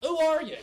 Who are you?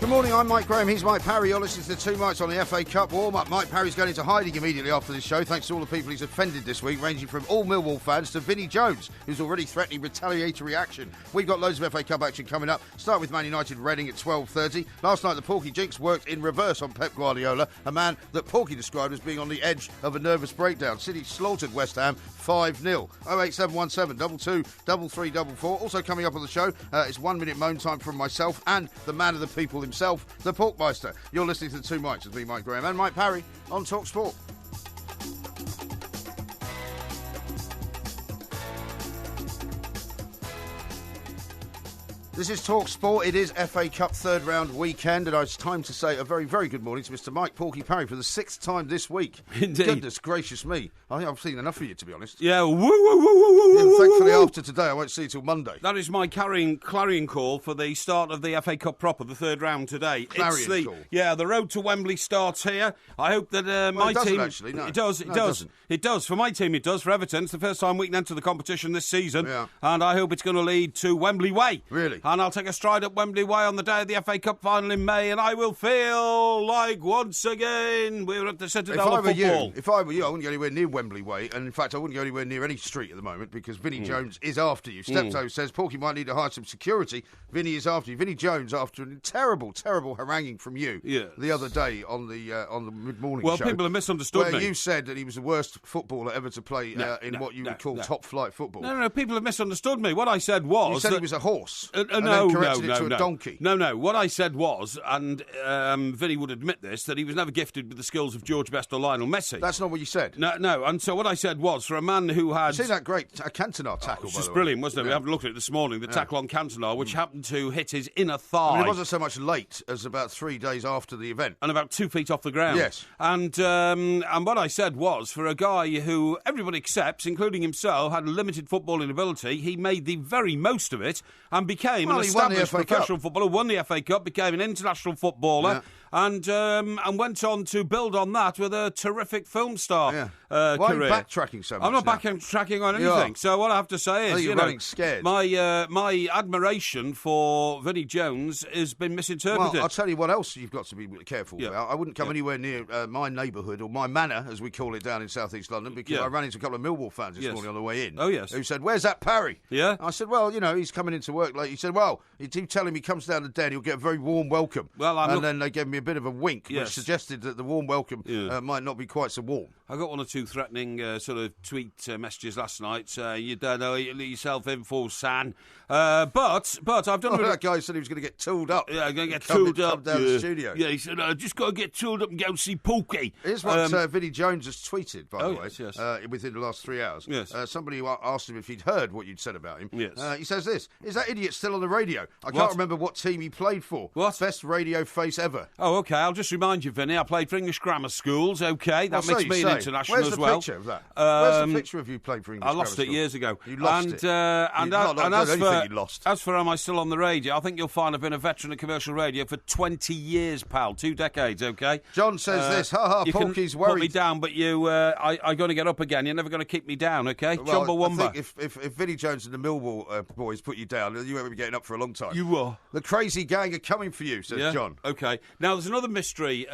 Good morning, I'm Mike Graham, he's Mike Parry. You're listening to the Two Mikes on the FA Cup warm-up. Mike Parry's going into hiding immediately after this show, thanks to all the people he's offended this week, ranging from all Millwall fans to Vinnie Jones, who's already threatening retaliatory action. We've got loads of FA Cup action coming up. Start with Man United Reading at 12:30. Last night the Porky Jinx worked in reverse on Pep Guardiola, a man that Porky described as being on the edge of a nervous breakdown. City slaughtered West Ham 5-0. 08717 22 3344. Also coming up on the show, it's 1 minute moan time from myself and the man of the people himself, the Porkmeister. You're listening to the Two Mikes with me, Mike Graham, and Mike Parry on Talk Sport. This is Talk Sport. It is FA Cup third round weekend, and it's time to say a very, very good morning to Mr. Mike Porky Parry for the sixth time this week. Indeed. Goodness gracious me. I think I've seen enough of you, to be honest. Yeah, woo, woo, woo, woo, woo, Yeah, thankfully, woo. after today, I won't see you till Monday. That is my clarion call for the start of the FA Cup proper, the third round today. Clarion call. Yeah, the road to Wembley starts here. I hope that my it doesn't team... actually, no. It does, No, it doesn't. It does. For my team, it does. For Everton, it's the first time we can enter the competition this season. Yeah. And I hope it's going to lead to Wembley Way. Really? And I'll take a stride up Wembley Way on the day of the FA Cup final in May, and I will feel like once again we're at the Citadel of football. If I were you, I wouldn't go anywhere near Wembley Way, and in fact, I wouldn't go anywhere near any street at the moment because Vinnie Jones is after you. Steptoe says Porky might need to hire some security. Vinnie is after you. Vinnie Jones after a terrible, terrible haranguing from you the other day on the mid-morning show. Well, people have misunderstood where me. you said that he was the worst footballer ever to play in what you would call top-flight football. No, people have misunderstood me. What I said was... You said that he was a horse, and no, then corrected it to a donkey. No. What I said was, and Vinny would admit this, that he was never gifted with the skills of George Best or Lionel Messi. That's not what you said. No, and so what I said was, for a man who had... You see that great Cantona tackle, by the way? It was brilliant, wasn't it? Yeah. We haven't looked at it this morning, the tackle on Cantona, which happened to hit his inner thigh. I mean, it wasn't so much late as about 3 days after the event. And about 2 feet off the ground. Yes. And what I said was, for a guy who everybody accepts, including himself, had limited footballing ability, he made the very most of it and became an established professional footballer, won the FA Cup, became an international footballer, and went on to build on that with a terrific film star career. Why are you backtracking so much? I'm not backtracking on anything. So what I have to say is, you're running scared. My admiration for Vinnie Jones has been misinterpreted. Well, I'll tell you what else you've got to be careful about. I wouldn't come anywhere near my neighbourhood, or my manor, as we call it down in South East London, because I ran into a couple of Millwall fans this morning on the way in. Oh, yes. Who said, "Where's that Parry?" Yeah. I said, "Well, he's coming into work late." He said, "Well, you tell him he comes down to Den, he'll get a very warm welcome." Well, then they gave me a bit of a wink, which suggested that the warm welcome might not be quite so warm. I got one or two threatening sort of tweet messages last night. You don't know you let yourself in for San. But I've done... that guy said he was going to get tooled up. Yeah, I'm going to get tooled up. Down the studio. Yeah, he said, I just got to get tooled up and go see Porky. Here's what Vinnie Jones has tweeted, by the way, yes. within the last 3 hours. Yes. Somebody asked him if he'd heard what you'd said about him. Yes. He says this: "Is that idiot still on the radio? I can't remember what team he played for. What? Best radio face ever." Oh, OK, I'll just remind you, Vinny, I played for English grammar schools, OK, that makes me an international Where's as well. Where's the picture of that? Where's the picture of you playing for English I lost grammar it school? years ago. You lost it. As for am I still on the radio, I think you'll find I've been a veteran of commercial radio for 20 years, pal, 2 decades, OK? John says this: you Porky's can worried. put me down, but I'm going to get up again. You're never going to keep me down, OK? Well, Chumbawamba. I think if Vinnie Jones and the Millwall boys put you down, you won't be getting up for a long time. You will. The crazy gang are coming for you, says John. OK. Now, there's another mystery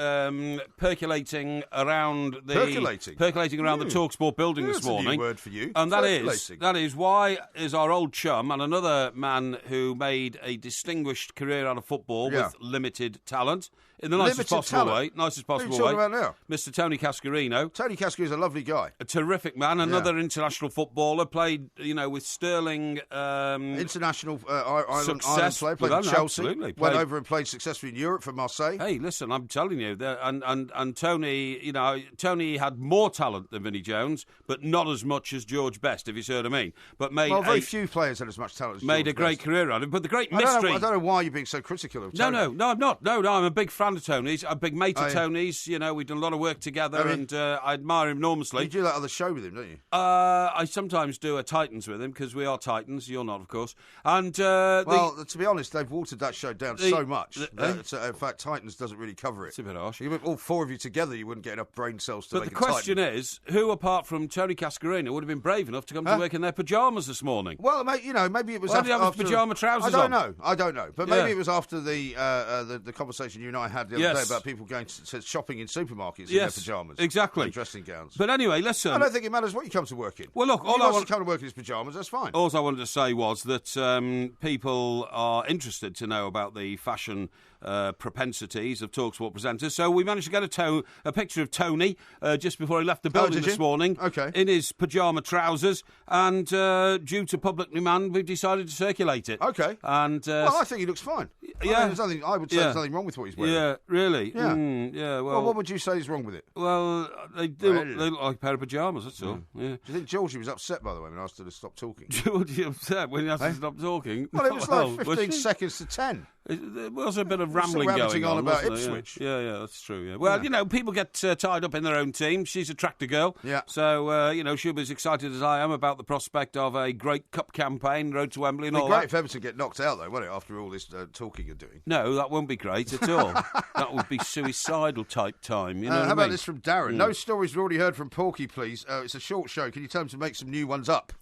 percolating around the... Percolating around the TalkSport building this morning. That's a new word for you. And that is why is our old chum and another man who made a distinguished career out of football with limited talent, in the nicest possible way. Who are you talking about now? Mr. Tony Cascarino. Tony Cascarino is a lovely guy. A terrific man, another international footballer, played, with sterling... international Ireland player, played for for Chelsea, absolutely. Went over and played successfully in Europe for Marseille. Hey, listen, I'm telling you, and Tony, Tony had more talent than Vinnie Jones, but not as much as George Best, if you see what I mean. But very few players had as much talent as made George a great Best. career out of it. But the great mystery... I don't know why you're being so critical of Tony. No, I'm not. No, I'm a big fan fan of Tony's, a big mate of Tony's. You know, we've done a lot of work together, and I admire him enormously. You do that other show with him, don't you? I sometimes do a Titans with him, because we are Titans. You're not, of course. And to be honest, they've watered that show down so much. In fact, Titans doesn't really cover it. It's a bit harsh. All four of you together, you wouldn't get enough brain cells to make a Titan. But the question is, who apart from Tony Cascarino would have been brave enough to come to work in their pyjamas this morning? Well, maybe it was after... Why did he have his pyjama trousers on? I don't know. But maybe it was after the conversation you and I had the other day about people going to shopping in supermarkets in their pyjamas. Exactly. And dressing gowns. But anyway, listen. I don't think it matters what you come to work in. Well, look, all I want to come to work in his pyjamas, that's fine. All I wanted to say was that people are interested to know about the fashion propensities of TalkSport presenters. So we managed to get a picture of Tony just before he left the building this morning in his pyjama trousers, and due to public demand, we've decided to circulate it. Okay. And I think he looks fine. I would say there's nothing wrong with what he's wearing. Yeah, really? Yeah. Well, what would you say is wrong with it? Well, they look like a pair of pyjamas, that's all. Yeah. Do you think Georgie was upset, by the way, when I asked her to stop talking? Georgie upset when he asked her to stop talking? Well, it was like 15 seconds to 10. There was a bit of rambling going on about Ipswich. Yeah, that's true. Yeah. Well, people get tied up in their own team. She's a tractor girl. Yeah. So, she'll be as excited as I am about the prospect of a great cup campaign, Road to Wembley and all that. It'd be great if Everton get knocked out, though, wouldn't it, after all this talking you're doing? No, that won't be great at all. That would be suicidal type time. You know how about this from Darren? No stories we've already heard from Porky, please. It's a short show. Can you tell him to make some new ones up?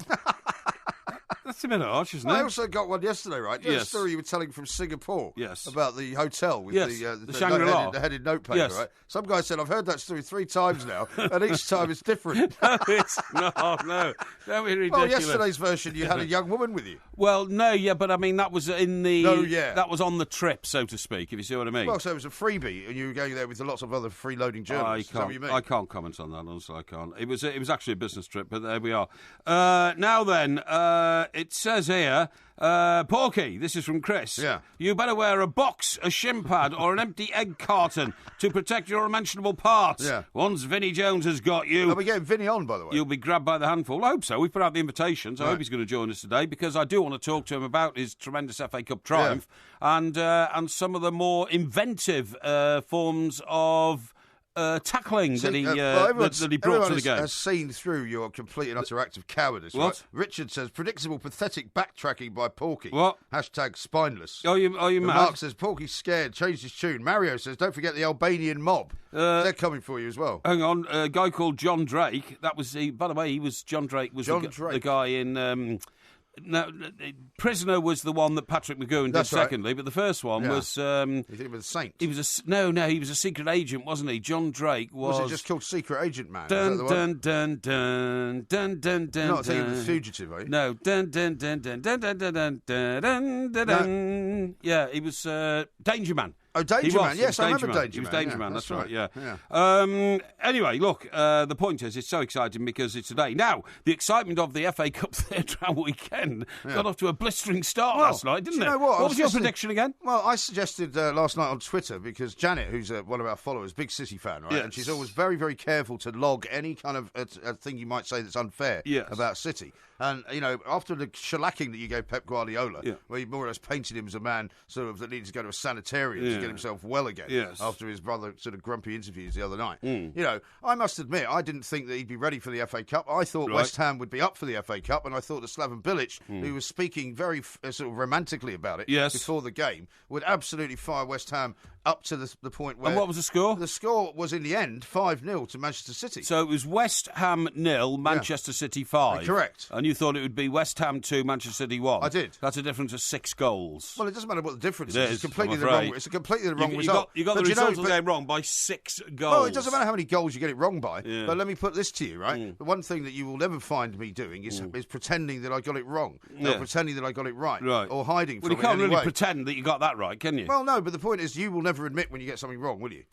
That's a bit harsh, isn't it? I also got one yesterday, right? You know the story you were telling from Singapore? Yes. About the hotel with the Shangri-La. The headed notepaper, right? Some guy said, I've heard that story 3 times now, and each time it's different. No. Don't be ridiculous. Well, yesterday's version, you had a young woman with you. Well, but I mean, that was in the... That was on the trip, so to speak, if you see what I mean. Well, so it was a freebie, and you were going there with lots of other freeloading journalists. I can't comment on that, honestly, I can't. It was actually a business trip, but there we are. Now then, it says here, Porky, this is from Chris. Yeah. You better wear a box, a shin pad, or an empty egg carton to protect your unmentionable parts. Yeah. Once Vinnie Jones has got you... Are we getting Vinnie on, by the way? You'll be grabbed by the handful. I hope so. We've put out the invitations. I hope he's going to join us today, because I do want to talk to him about his tremendous FA Cup triumph and some of the more inventive forms of... tackling that he brought to the game. Has seen through your complete and utter act of cowardice. What? Right? Richard says, predictable, pathetic backtracking by Porky. What? Hashtag spineless. Are you mad? Mark says, Porky's scared, changed his tune. Mario says, don't forget the Albanian mob. They're coming for you as well. Hang on, a guy called John Drake. That was by the way, John Drake was the guy in... No, Prisoner was the one that Patrick McGowan did secondly, but the first one was... you think it was Saint? He was he was a secret agent, wasn't he? John Drake was... Was it just called Secret Agent Man? Dun, dun, dun, dun, dun, dun, dun, not thinking of The Fugitive, are you? No. Dun, dun, dun, dun, dun, dun, dun, dun, dun, dun, dun. Yeah, he was Danger Man. Oh, Danger Man. Yes, I remember Danger Man. He was Danger Man, that's right, yeah. Anyway, look, the point is, it's so exciting because it's today. Now, the excitement of the FA Cup third round weekend got off to a blistering start last night, didn't it? You know what? What was your prediction again? Well, I suggested last night on Twitter, because Janet, who's one of our followers, big City fan, right? Yes. And she's always very, very careful to log any kind of a thing you might say that's unfair about City. And, after the shellacking that you gave Pep Guardiola, where you more or less painted him as a man sort of that needed to go to a sanitarium to get himself well again after his brother sort of grumpy interviews the other night. I must admit, I didn't think that he'd be ready for the FA Cup. I thought West Ham would be up for the FA Cup, and I thought that Slaven Bilic, who was speaking very sort of romantically about it before the game, would absolutely fire West Ham up to the point where... And what was the score? The score was, in the end, 5-0 to Manchester City. So it was West Ham 0, Manchester City 5. Correct. And you thought it would be West Ham 2, Manchester City 1. I did. That's a difference of 6 goals. Well, it doesn't matter what the difference is. It's completely the wrong. It's completely the wrong result. You got the result of the game wrong by 6 goals. Well, it doesn't matter how many goals you get it wrong by. Yeah. But let me put this to you, right? The one thing that you will never find me doing is pretending that I got it wrong, or pretending that I got it right, or hiding from it. Well, you can't really pretend that you got that right, can you? Well, no. But the point is, you will never admit when you get something wrong, will you?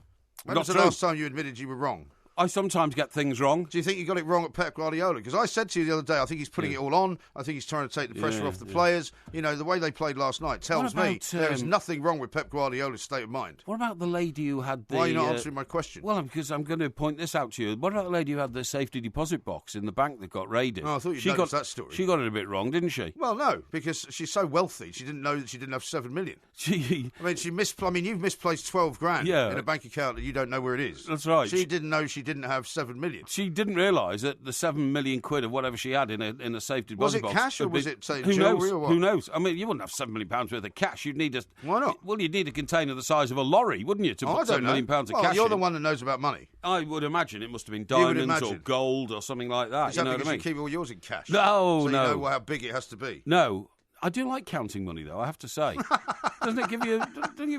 When was the last time you admitted you were wrong? I sometimes get things wrong. Do you think you got it wrong at Pep Guardiola? Because I said to you the other day, I think he's putting it all on. I think he's trying to take the pressure off the players. You know, the way they played last night tells me there is nothing wrong with Pep Guardiola's state of mind. What about the lady who had the... Why are you not answering my question? Well, because I'm going to point this out to you. What about the lady who had the safety deposit box in the bank that got raided? Oh, I thought you noticed that story. She got it a bit wrong, didn't she? Well, no, because she's so wealthy, she didn't know that she didn't have 7 million. You've misplaced 12 grand in a bank account that you don't know where it is. That's right. She didn't know she didn't have 7 million. She didn't realise that the 7 million quid of whatever she had in a safety deposit box. Was it cash or was it, say, who jewellery knows? or what? Who knows? I mean, you wouldn't have £7 million worth of cash. You'd need Why not? Well, you'd need a container the size of a lorry, wouldn't you, to put £7 million of cash you're in? the one that knows about money. I would imagine it must have been diamonds or gold or something like that. Is that because you keep all yours in cash? No, so you know how big it has to be? No. I do like counting money, though, I have to say. Doesn't it give you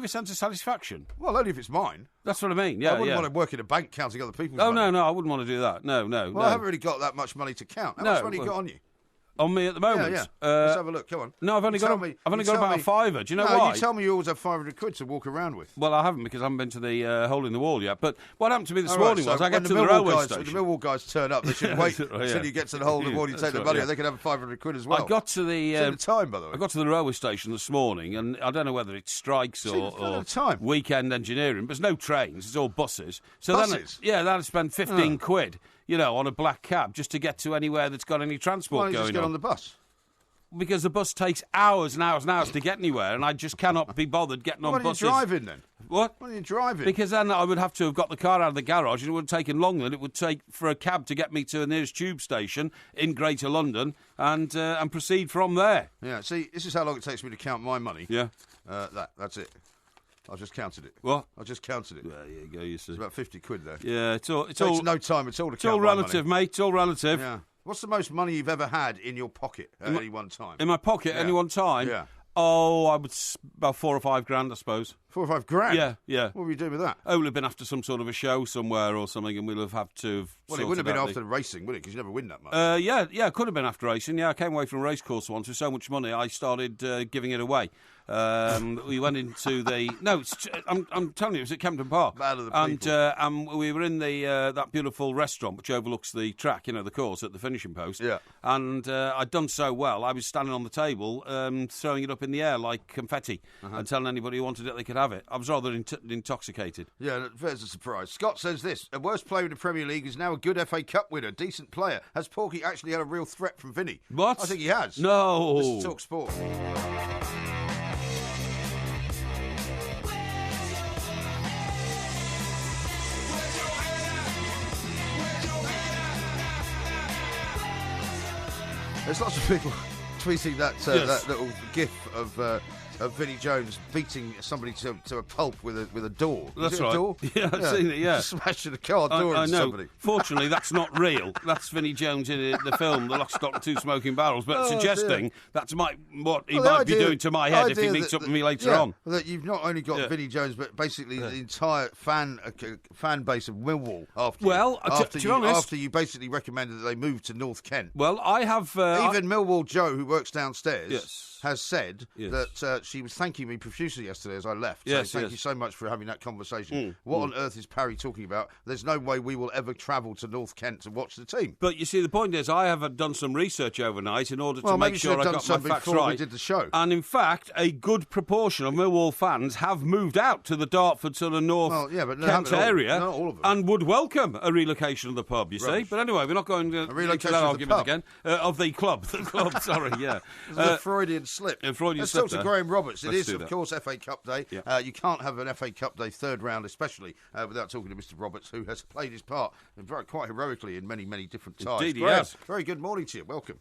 a sense of satisfaction? Well, only if it's mine. That's what I mean, yeah. I wouldn't want to work in a bank counting other people's money. No, I wouldn't want to do that. No. Well, I haven't really got that much money to count. How much money you got on you? On me at the moment? Yeah. Let's have a look. Come on. No, I've only got about a fiver. Do you know why? You tell me you always have 500 quid to walk around with. Well, I haven't because I haven't been to the hole in the wall yet. But what happened to me this morning was I get to the railway station. When the Millwall guys turn up, they should wait until you get to the hole in the wall. You take the money, and they can have 500 quid as well. I got to the time, by the way. I got to the railway station this morning, and I don't know whether it's strikes or weekend engineering, but there's no trains. It's all buses. So buses? Then I spent 15 quid, on a black cab just to get to anywhere that's got any transport going on. Just get on the bus. Because the bus takes hours and hours and hours to get anywhere, and I just cannot be bothered getting on buses. Why are you driving then? What? Why are you driving? Because then I would have to have got the car out of the garage, and it would have taken longer than it would take for a cab to get me to the nearest tube station in Greater London and proceed from there. Yeah, see, this is how long it takes me to count my money. Yeah. That's it. I just counted it. What? I just counted it. There you go, you see. It's about 50 quid there. Yeah, It takes no time at all to count. It's all relative, mate. It's all relative. Yeah. What's the most money you've ever had in your pocket at any one time? In my pocket at any one time? Yeah. Oh, I would about 4 or 5 grand, I suppose. 4 or 5 grand? Yeah. What were you doing with that? Oh, we'll have been after some sort of a show somewhere or something, and we'll have had to. Well, it wouldn't have been after the racing, would it? Because you never win that much. Yeah, it could have been after racing. Yeah, I came away from a race course once with so much money, I started giving it away. We went into the I'm telling you, it was at Kempton Park, and we were in the that beautiful restaurant which overlooks the track, the course at the finishing post. Yeah. And I'd done so well, I was standing on the table, throwing it up in the air like confetti, and telling anybody who wanted it they could have it. I was rather intoxicated. Yeah, there's a surprise. Scott says this: a worst player in the Premier League is now a good FA Cup winner, decent player. Has Porky actually had a real threat from Vinny? What? I think he has. No. This is Talk Sport. There's lots of people tweeting that little gif of Vinnie Jones beating somebody to a pulp with a door. That's right. A door? Yeah, I've seen it, yeah. Smashing a car door into somebody. Fortunately, that's not real. That's Vinnie Jones in the film, The Lock, Stock and Two Smoking Barrels, but suggesting that's what he might be doing to my head if he meets up with me later on. That you've not only got Vinnie Jones, but basically the entire fan base of Millwall after you basically recommended that they move to North Kent. Well, I have... Even Millwall Joe, who works downstairs, has said that she was thanking me profusely yesterday as I left. So thank you so much for having that conversation. What on earth is Parry talking about? There's no way we will ever travel to North Kent to watch the team. But you see, the point is, I have done some research overnight in order to make sure I got my facts right. We did the show. And in fact, a good proportion of Millwall fans have moved out to the Dartford sort of North Kent area and would welcome a relocation of the pub, you see. But anyway, we're not going to relocation that of argument again. Of the club. The club, sorry, yeah. The Freudian slip. Let's talk to Graham Roberts. It is, of course, FA Cup Day. Yeah. You can't have an FA Cup Day third round, especially, without talking to Mr. Roberts, who has played his part quite heroically in many, many different ties. Indeed, Graham, yes. Very good morning to you. Welcome.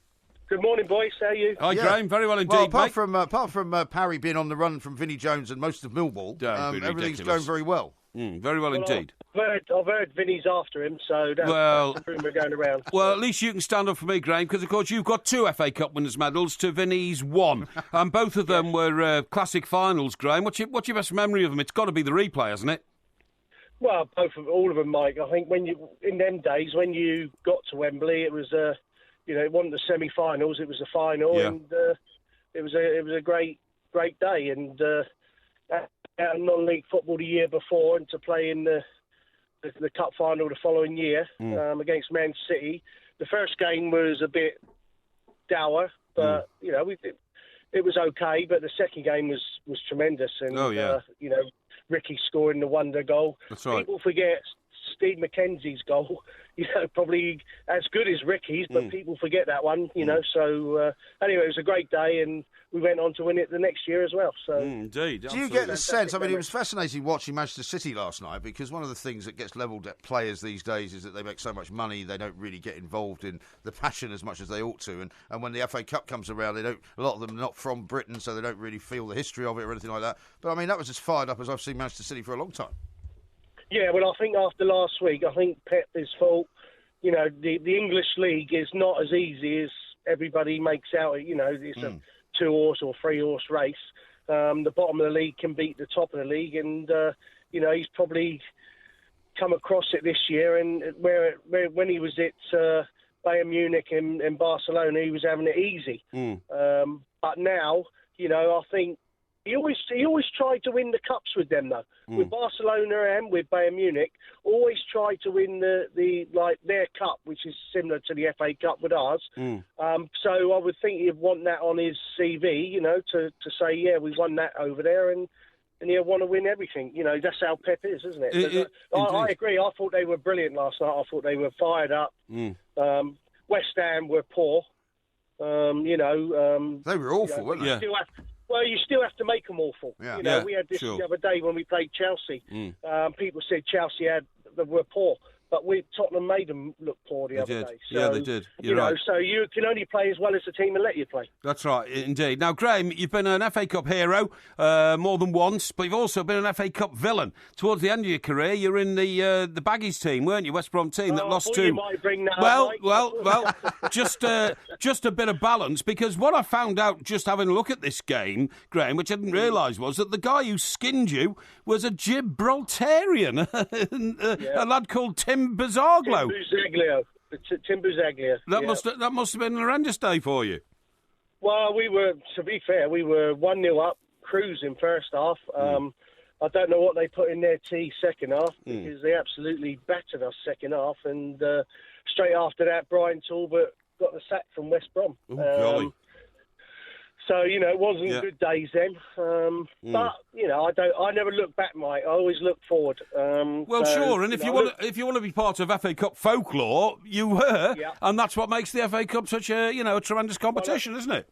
Good morning, boys. How are you? Hi, Graham. Very well indeed, apart from Parry being on the run from Vinnie Jones and most of Millwall, everything's going very well. Very well indeed. I've heard Vinny's after him, so that's the rumour going around. Well, at least you can stand up for me, Graham, because, of course, you've got 2 FA Cup winners' medals to Vinny's 1. And both of them were classic finals, Graham. What's your best memory of them? It's got to be the replay, hasn't it? Well, all of them, Mike. I think in them days, when you got to Wembley, it was, it wasn't the semi-finals, it was the final, and it was a great day. And out of non-league football the year before, and to play in the the cup final the following year against Man City. The first game was a bit dour, but it was okay. But the second game was tremendous, and Ricky scoring the wonder goal. That's right. People forget Steve McKenzie's goal. Probably as good as Ricky's, but people forget that one. So anyway, it was a great day, and we went on to win it the next year as well. So, indeed. Do you get the sense? I mean, it was fascinating watching Manchester City last night, because one of the things that gets levelled at players these days is that they make so much money, they don't really get involved in the passion as much as they ought to. And when the FA Cup comes around, a lot of them are not from Britain, so they don't really feel the history of it or anything like that. But I mean, that was as fired up as I've seen Manchester City for a long time. Yeah, well, I think after last week, I think Pep is fault. The English league is not as easy as everybody makes out. It's a 2-horse or 3-horse race. The bottom of the league can beat the top of the league, and he's probably come across it this year. And where when he was at Bayern Munich and Barcelona, he was having it easy. But now, I think. He always tried to win the cups with them, though. With Barcelona and with Bayern Munich, always tried to win their cup, which is similar to the FA Cup with ours. So I would think he'd want that on his CV, to say, yeah, we won that over there, and he'll want to win everything. That's how Pep is, isn't it? I agree. I thought they were brilliant last night. I thought they were fired up. West Ham were poor. They were awful, weren't they? Well, you still have to make them awful. Yeah. We had this the other day when we played Chelsea. People said Chelsea were poor, but Tottenham made them look poor the other day. So, they did. You're right. So you can only play as well as the team and let you play. That's right, indeed. Now, Graham, you've been an FA Cup hero more than once, but you've also been an FA Cup villain. Towards the end of your career, you're in the Baggies team, weren't you? West Brom team that lost to. You might bring that well. Just a bit of balance, because what I found out just having a look at this game, Graham, which I didn't realise, was that the guy who skinned you was a Gibraltarian, a lad called Tim Bazaglo. Tim Bazaglia. That must have been an horrendous day for you. Well, to be fair, we were 1-0 up, cruising first half. I don't know what they put in their tea second half, because they absolutely battered us second half. And straight after that, Brian Talbot got the sack from West Brom. So, it wasn't good days then. But, I never look back, Mike. I always look forward. Sure. And if you want to be part of FA Cup folklore, you were. Yeah. And that's what makes the FA Cup such a tremendous competition, isn't it?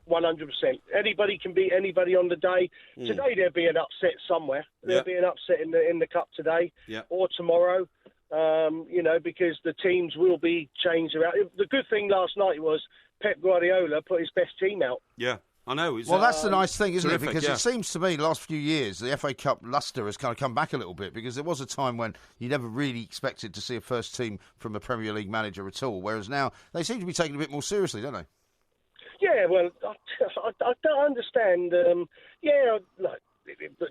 100%. Anybody can beat anybody on the day. Today there'll be an upset somewhere. There'll be an upset in the cup today or tomorrow. Because the teams will be changed around. The good thing last night was Pep Guardiola put his best team out. Yeah, I know. That's the nice thing, isn't terrific, it? Because it seems to me the last few years the FA Cup lustre has kind of come back a little bit, because there was a time when you never really expected to see a first team from a Premier League manager at all, whereas now they seem to be taken a bit more seriously, don't they? Yeah, well, I don't understand. The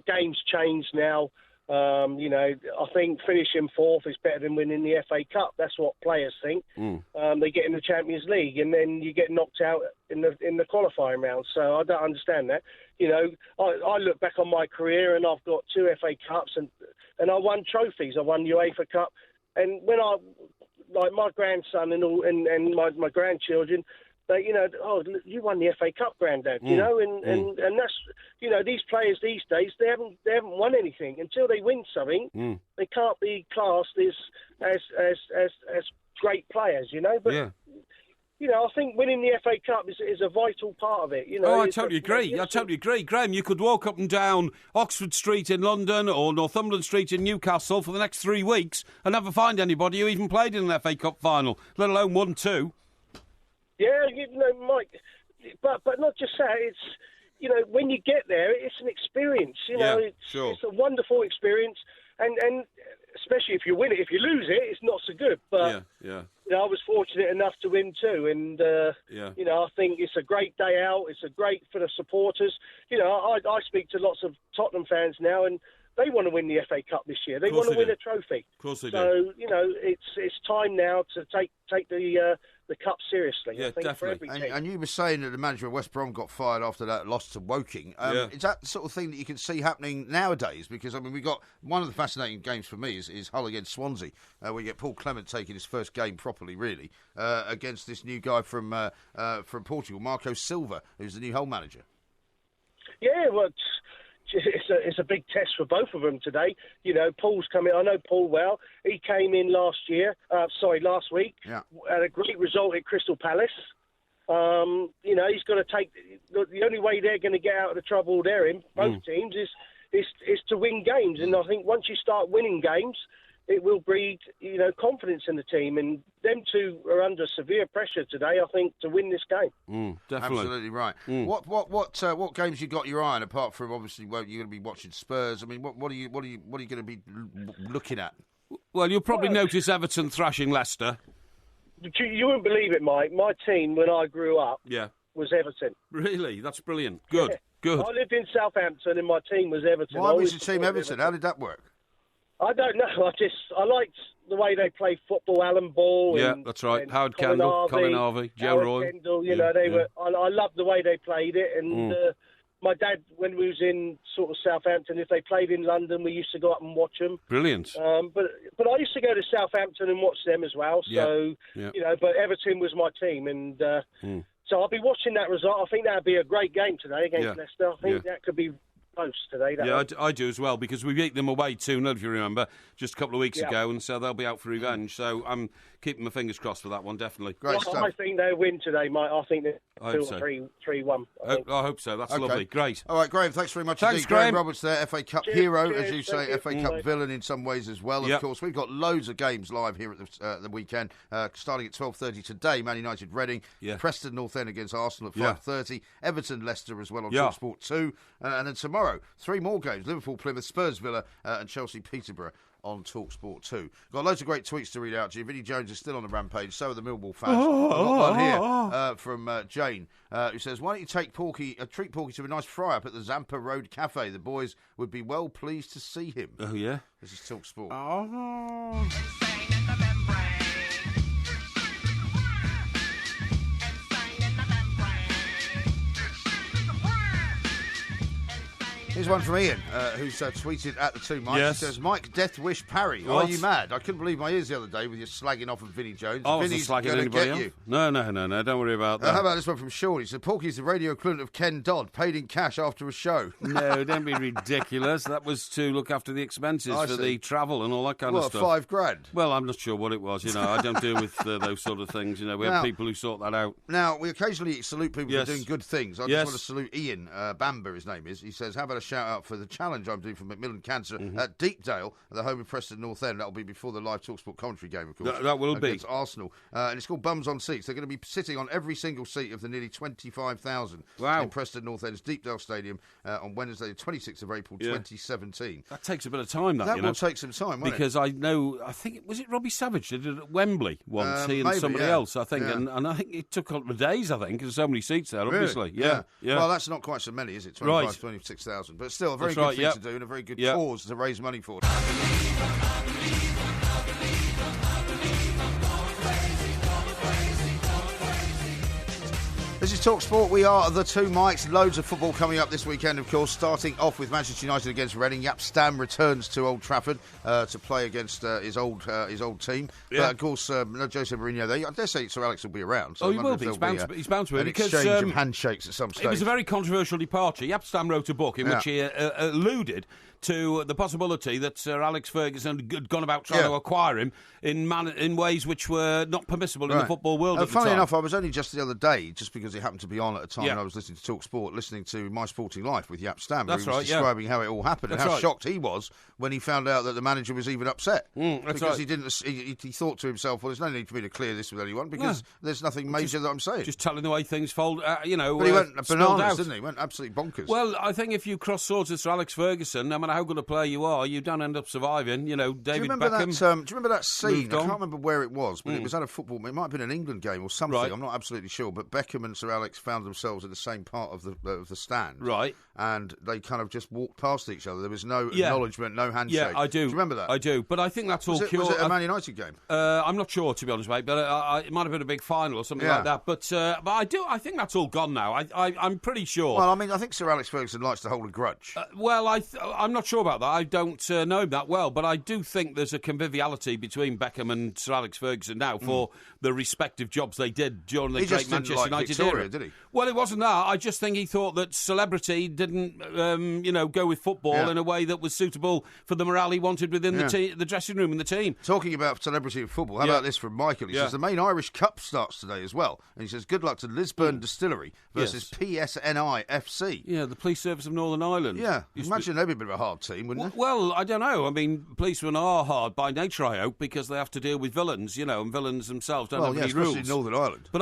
game's changed now. I think finishing fourth is better than winning the FA Cup. That's what players think. They get in the Champions League, and then you get knocked out in the qualifying round. So I don't understand that. I look back on my career, and I've got 2 FA Cups, and I won trophies. I won the UEFA Cup, and when my grandson and my grandchildren. You won the FA Cup, Grandad. And that's, these players these days, they haven't won anything until they win something. They can't be classed as great players, But I think winning the FA Cup is a vital part of it. I totally agree. Graham, you could walk up and down Oxford Street in London or Northumberland Street in Newcastle for the next 3 weeks and never find anybody who even played in an FA Cup final, let alone won 2. Yeah, Mike, but not just that. It's, when you get there, it's an experience. It's a wonderul experience, and especially if you win it. If you lose it, it's not so good. But I was fortunate enough to win 2, and I think it's a great day out. It's a great for the supporters. I speak to lots of Tottenham fans now, and they want to win the FA Cup this year. They want to win a trophy. Of course they do. So, it's time now to take the cup seriously. Yeah, I think, definitely. For every team. And you were saying that the manager of West Brom got fired after that loss to Woking. Is that the sort of thing that you can see happening nowadays? Because, we got one of the fascinating games for me is Hull against Swansea, where you get Paul Clement taking his first game properly, really, against this new guy from Portugal, Marco Silva, who's the new Hull manager. Yeah, well, it's a big test for both of them today. Paul's coming. I know Paul well. He came in last week. Yeah. Had a great result at Crystal Palace. He's got to take. The only way they're going to get out of the trouble they're in, both teams, is to win games. And I think once you start winning games, it will breed, confidence in the team. And them two are under severe pressure today, I think, to win this game. Definitely. Absolutely right. What games you got your eye on, apart from obviously you're going to be watching Spurs? What are you going to be looking at? Well, you'll probably notice Everton thrashing Leicester. You wouldn't believe it, Mike. My team, when I grew up, was Everton. Really? That's brilliant. Good. Yeah. Good. I lived in Southampton and my team was Everton. Why was your team Everton? How did that work? I don't know. I liked the way they played football. Alan Ball. Yeah, and, that's right. and Howard Kendall, Colin Harvey, Joe Roy. Kendall, they were. I loved the way they played it. And my dad, when we was in sort of Southampton, if they played in London, we used to go up and watch them. Brilliant. But I used to go to Southampton and watch them as well. So but Everton was my team, and so I'll be watching that result. I think that'd be a great game today against Leicester. I think that could be close today. I do as well, because we beat them away 2-0, if you remember, just 2 weeks ago, and so they'll be out for revenge. So I'm keeping my fingers crossed for that one, definitely. Great stuff. I think they'll win today, mate. I think they're 3-1. I hope so. That's lovely. Great. All right, Graham, thanks very much. Thanks, indeed. Graham Roberts there, FA Cup hero, as you say, FA Cup villain in some ways as well, of course. We've got loads of games live here at the weekend, starting at 12:30 today. Man United, Reading, Preston North End against Arsenal at 5:30, Everton, Leicester as well on TalkSport 2, and then tomorrow, 3 more games, Liverpool, Plymouth, Spurs, Villa and Chelsea, Peterborough on TalkSport 2. Got loads of great tweets to read out to you. Vinnie Jones is still on the rampage, so are the Millwall fans. I've got one here from Jane, who says, why don't you treat Porky to a nice fry-up at the Zampa Road Cafe? The boys would be well pleased to see him. Oh, yeah? This is TalkSport. Oh. Here's one from Ian, who's tweeted at the 2 Mikes. Yes. He says, Mike Death Wish Parry, what? Are you mad? I couldn't believe my ears the other day with you slagging off of Vinnie Jones. I wasn't Vinny's slagging gonna anybody get off. you. No, don't worry about that. How about this one from Sean? He said, Porky's the radio equivalent of Ken Dodd, paid in cash after a show. No, don't be ridiculous. That was to look after the expenses for the travel and all that kind of stuff. $5,000? Well, I'm not sure what it was. I don't deal with those sort of things. We have people who sort that out. Now, we occasionally salute people for doing good things. I just want to salute Ian Bamber, his name is. He says, how about a shout-out for the challenge I'm doing for Macmillan Cancer at Deepdale, the home of Preston North End. That'll be before the live TalkSport commentary game, of course. That will be. Against Arsenal. And it's called Bums on Seats. They're going to be sitting on every single seat of the nearly 25,000 in Preston North End's Deepdale Stadium on Wednesday, the 26th of April, 2017. That takes a bit of time, that will take some time, won't because it? I think, was it Robbie Savage that did it at Wembley once, he and somebody else, I think. Yeah. And I think it took a couple of days, I think, because so many seats there, obviously. Yeah. Well, that's not quite so many, is it? 26,000. But still, a very good thing to do and a very good cause to raise money for. This is TalkSport. We are the 2 Mikes. Loads of football coming up this weekend, of course, starting off with Manchester United against Reading. Jaap Stam returns to Old Trafford to play against his old team. Yeah. But, of course, no Jose Mourinho there. I dare say Sir Alex will be around. So he will be. He's bound to be. An exchange of handshakes at some stage. It was a very controversial departure. Jaap Stam wrote a book in which he alluded to the possibility that Sir Alex Ferguson had gone about trying to acquire him in ways which were not permissible in the football world at the time. Funny enough, I was only just the other day, just because it happened to be on at a time when I was listening to TalkSport, listening to My Sporting Life with Jaap Stam, who was describing how it all happened and how shocked he was when he found out that the manager was even upset. Because he thought to himself, well, there's no need for me to clear this with anyone because there's nothing major that I'm saying. Just telling the way things fold, But he went bananas, didn't he? He went absolutely bonkers. Well, I think if you cross swords with Sir Alex Ferguson, no matter how good a player you are, you don't end up surviving. David Beckham. Do you remember that scene? I can't remember where it was, but it was at a football. It might have been an England game or something. I'm not absolutely sure. But Beckham and Sir Alex Alex found themselves in the same part of the stand. Right. And they kind of just walked past each other. There was no acknowledgement, no handshake. Yeah, I do. Do you remember that? I do. But I think that's all cured. Was it a Man United game? I'm not sure, to be honest, mate, but it might have been a big final or something like that. But I think that's all gone now. I'm pretty sure. Well, I mean, I think Sir Alex Ferguson likes to hold a grudge. I'm not sure about that. I don't know him that well, but I do think there's a conviviality between Beckham and Sir Alex Ferguson now for the respective jobs they did during the great Manchester United Victoria, era. Did he? Well, it wasn't that. I just think he thought that celebrity didn't, go with football in a way that was suitable for the morale he wanted within the dressing room and the team. Talking about celebrity in football, how about this from Michael? He says the main Irish Cup starts today as well, and he says good luck to Lisburn Distillery versus PSNI FC. Yeah, the Police Service of Northern Ireland. Yeah, imagine they'd be a bit of a hard team, wouldn't they? Well, I don't know. I mean, policemen are hard by nature, I hope, because they have to deal with villains, and villains themselves don't have any rules. In Northern Ireland. But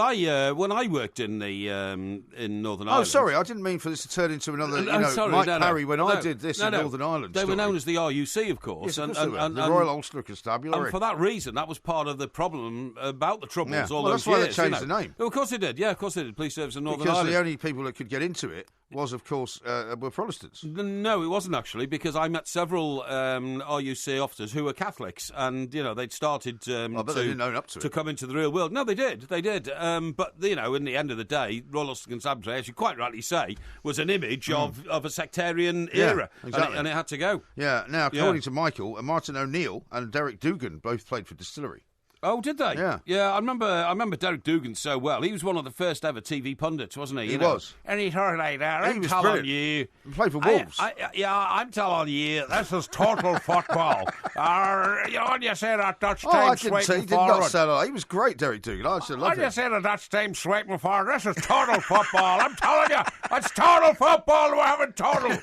when I worked in Northern Ireland... Oh, sorry, I didn't mean for this to turn into another, Mike Parry when I did this in Northern Ireland. They were known as the RUC, of course. Yes, of course and the Royal Ulster Constabulary. And for that reason, that was part of the problem about the Troubles all that's those years. why they changed the name. Well, of course they did. Yeah, of course they did. Police Service of Northern Ireland. Because the only people that could get into it was, of course, were Protestants. No, it wasn't actually, because I met several RUC officers who were Catholics, and they'd started they didn't own up to come into the real world. No, they did. But in the end of the day, Royal Ulster Constabulary, as you quite rightly say, was an image of a sectarian era, exactly. and it had to go. Yeah. Now, according to Michael, Martin O'Neill and Derek Dugan both played for Distillery. Oh, did they? Yeah. Yeah, I remember Derek Dugan so well. He was one of the first ever TV pundits, wasn't he? He was. And he heard like that. I'm telling you. He played for Wolves. I'm telling you, this is total football. When you say that Dutch team swiping forward. He did not say that. He was great, Derek Dugan. I actually loved him. When you say the Dutch team swiping forward, this is total football. I'm telling you, it's total football. We're having total.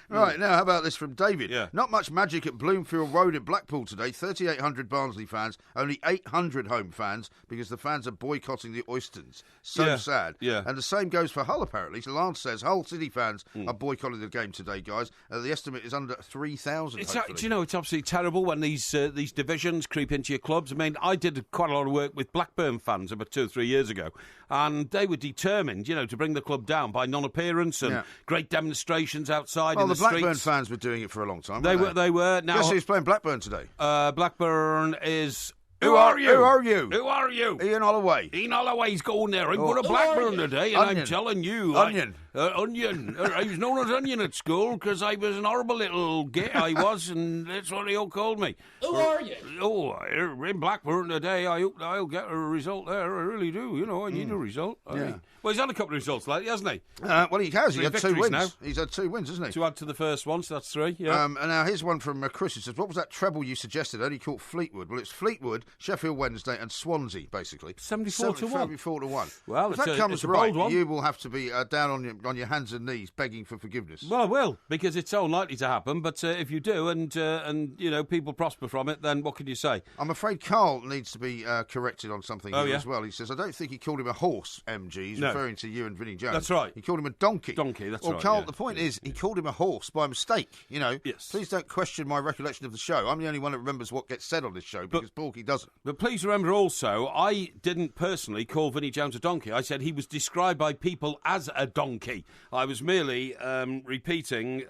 Right, now, how about this from David? Yeah. Not much magic at Bloomfield Road in Blackpool today. 3,800 Barnsley fans, only 800 home fans, because the fans are boycotting the Oystons. So sad. Yeah. And the same goes for Hull, apparently. So Lance says Hull City fans are boycotting the game today, guys. The estimate is under 3,000, do you know, it's absolutely terrible when these divisions creep into your clubs. I mean, I did quite a lot of work with Blackburn fans about 2 or 3 years ago, and they were determined, to bring the club down by non-appearance and great demonstrations outside in the Blackburn streets. fans were doing it for a long time. They were. Now, guess who's playing Blackburn today? Blackburn is. Who are you? Who are you? Ian Holloway. Ian Holloway's going there. I'm going to Blackburn today, and I'm telling you. Onion. Onion. I was known as Onion at school because I was an horrible little gay, I was, and that's what they all called me. Who are you? Oh, in Blackburn today, I hope I'll get a result there. I really do. I need a result. Well, he's had a couple of results lately, hasn't he? Well, he has. He had 2 wins. Now. He's had 2 wins, hasn't he? To add to the first one, so that's 3, yeah. And now here's one from Chris. He says, what was that treble you suggested? Only caught Fleetwood. Well, it's Fleetwood, Sheffield Wednesday and Swansea, basically. 74-1. 74-1. Well, if that comes right, you will have to be down on your hands and knees begging for forgiveness. Well, I will, because it's so unlikely to happen. But if you do, and people prosper from it, then what can you say? I'm afraid Carl needs to be corrected on something here as well. He says, I don't think he called him a horse, MG. He's referring to you and Vinnie Jones. That's right. He called him a donkey. That's right. Well, Carl, the point is, he called him a horse by mistake. Yes. Please don't question my recollection of the show. I'm the only one that remembers what gets said on this show because Porky doesn't. But please remember also, I didn't personally call Vinnie Jones a donkey. I said he was described by people as a donkey. I was merely repeating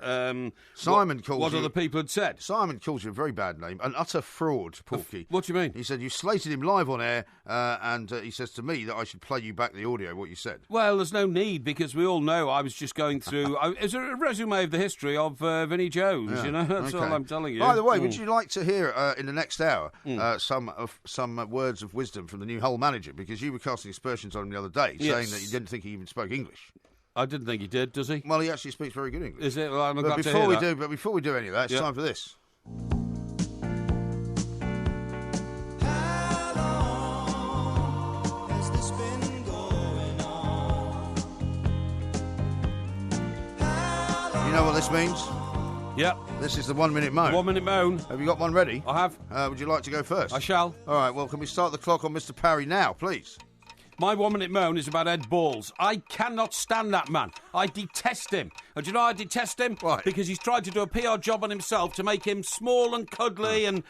Simon calls what you, other people had said. Simon calls you a very bad name, an utter fraud, Porky. What do you mean? He said you slated him live on air, and he says to me that I should play you back the audio, what you said. Well, there's no need, because we all know I was just going through... It's a resume of the history of Vinnie Jones, That's all I'm telling you. By the way, would you like to hear, in the next hour, some words of wisdom from the new Hull manager? Because you were casting aspersions on him the other day, saying that you didn't think he even spoke English. I didn't think he did, does he? Well, he actually speaks very good English. Is it? Well, I'm glad to hear that. But before we do any of that, it's time for this. You know what this means? Yep. This is the 1 minute moan. 1 minute moan. Have you got one ready? I have. Would you like to go first? I shall. All right, well, can we start the clock on Mr. Parry now, please? My 1 minute moan is about Ed Balls. I cannot stand that man. I detest him. And do you know why I detest him? Why? Because he's tried to do a PR job on himself to make him small and cuddly and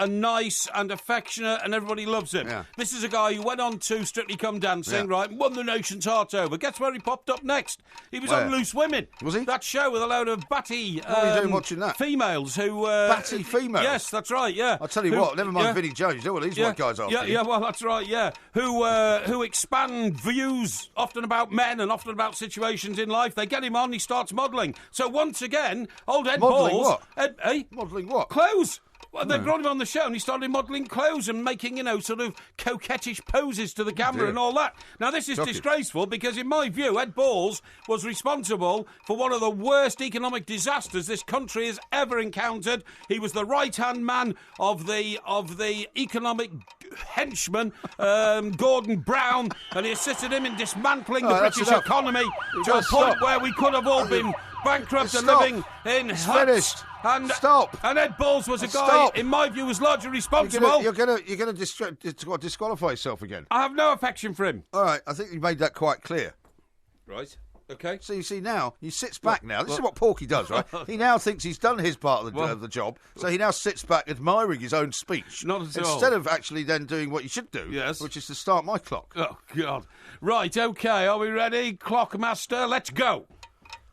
nice and affectionate, and everybody loves him. Yeah. This is a guy who went on to Strictly Come Dancing, right, and won the nation's heart over. Guess where he popped up next? He was on Loose Women. Was he? That show with a load of batty... What are you doing watching that? Females who... batty females? Yes, that's right, yeah. I'll tell you what, never mind Vinnie Jones, you know what these white guys are. Yeah, well, that's right, yeah. Who expand views, often about men and often about situations in life. They get him on, he starts modelling. So once again, old Ed Modelling Balls... what? Modelling what? Clothes. Well, they brought him on the show and he started modelling clothes and making, sort of coquettish poses to the camera and all that. Now, this is disgraceful because, in my view, Ed Balls was responsible for one of the worst economic disasters this country has ever encountered. He was the right-hand man of the economic henchman, Gordon Brown, and he assisted him in dismantling the British economy to a point where we could have all been bankrupt and living in huts. Stop. And Ed Balls was a guy, in my view, was largely responsible. You're going to disqualify yourself again. I have no affection for him. All right, I think you made that quite clear. Right. Okay. So you see now, he sits back now. This is what Porky does, right? He now thinks he's done his part of the job, so he now sits back admiring his own speech. Not at all. Instead of actually then doing what you should do, which is to start my clock. Oh, God. Right, okay, are we ready? Clockmaster, let's go.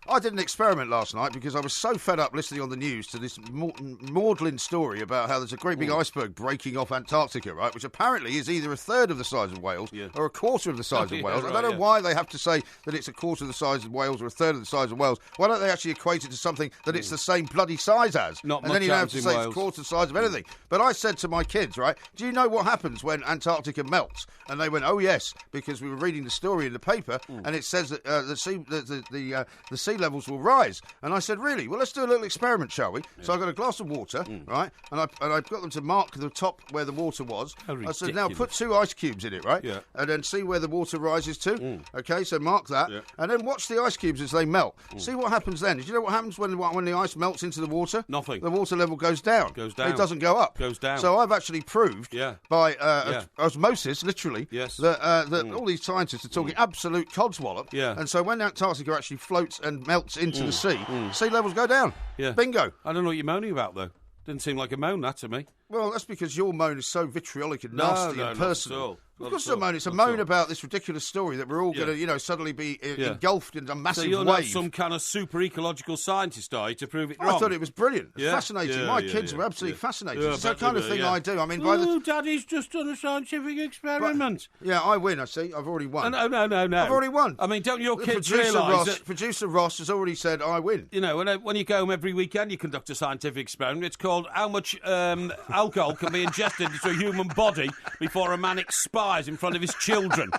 I did an experiment last night because I was so fed up listening on the news to this maudlin story about how there's a great big iceberg breaking off Antarctica, right, which apparently is either a third of the size of Wales or a quarter of the size of Wales. I don't know why they have to say that it's a quarter of the size of Wales or a third of the size of Wales. Why don't they actually equate it to something that it's the same bloody size as? And then you don't have to say it's a quarter the size of anything. But I said to my kids, right, do you know what happens when Antarctica melts? And they went, oh, yes, because we were reading the story in the paper and it says that the sea levels will rise. And I said, really? Well, let's do a little experiment, shall we? So I got a glass of water, right? And I got them to mark the top where the water was. I said, now put 2 ice cubes in it, right? Yeah. And then see where the water rises to. Okay, so mark that. Yeah. And then watch the ice cubes as they melt. See what happens then. Did you know what happens when the ice melts into the water? Nothing. The water level goes down. Goes down. It doesn't go up. Goes down. So I've actually proved by osmosis, literally, that all these scientists are talking absolute codswallop. Yeah. And so when Antarctica actually floats and melts into the sea levels go down. Yeah. Bingo. I don't know what you're moaning about, though. Didn't seem like a moan, that, to me. Well, that's because your moan is so vitriolic and nasty and personal. Of course, it's a moan. It's a moan about this ridiculous story that we're all going to, suddenly be engulfed in a massive wave. So you're not some kind of super ecological scientist, are you, to prove it wrong? I thought it was brilliant. Fascinating. My kids were absolutely fascinated. It's the kind of thing I do. I mean, Daddy's just done a scientific experiment. I win, I see. I've already won. No. I've already won. I mean, don't your kids realise that... Producer Ross has already said I win. You know, when you go home every weekend, you conduct a scientific experiment. It's called how much alcohol can be ingested into a human body before a man expires in front of his children.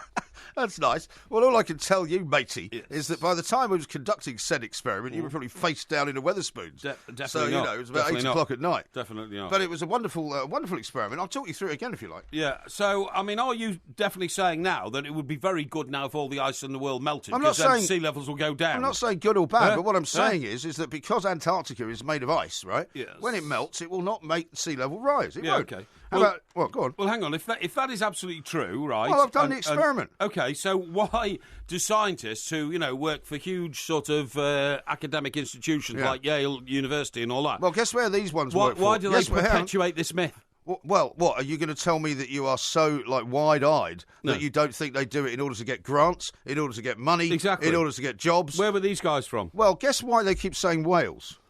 That's nice. Well, all I can tell you, matey, is that by the time I was conducting said experiment, you were probably face down in a Wetherspoons. Definitely so, not. It was about 8 o'clock at night. Definitely not. But it was a wonderful experiment. I'll talk you through it again if you like. Yeah. So, I mean, are you definitely saying now that it would be very good now if all the ice in the world melted? I'm not saying sea levels will go down. I'm not saying good or bad, but what I'm saying is that because Antarctica is made of ice, right? Yes. When it melts, it will not make the sea level rise. It won't. Okay. Go on. Well, hang on. If that is absolutely true, right? Well, I've done the experiment. Okay, so why do scientists who, work for huge sort of academic institutions like Yale University and all that... Well, guess where these ones work for? Why do they perpetuate this myth? Well, what, are you going to tell me that you are so, wide-eyed that you don't think they do it in order to get grants, in order to get money, in order to get jobs? Where were these guys from? Well, guess why they keep saying Wales?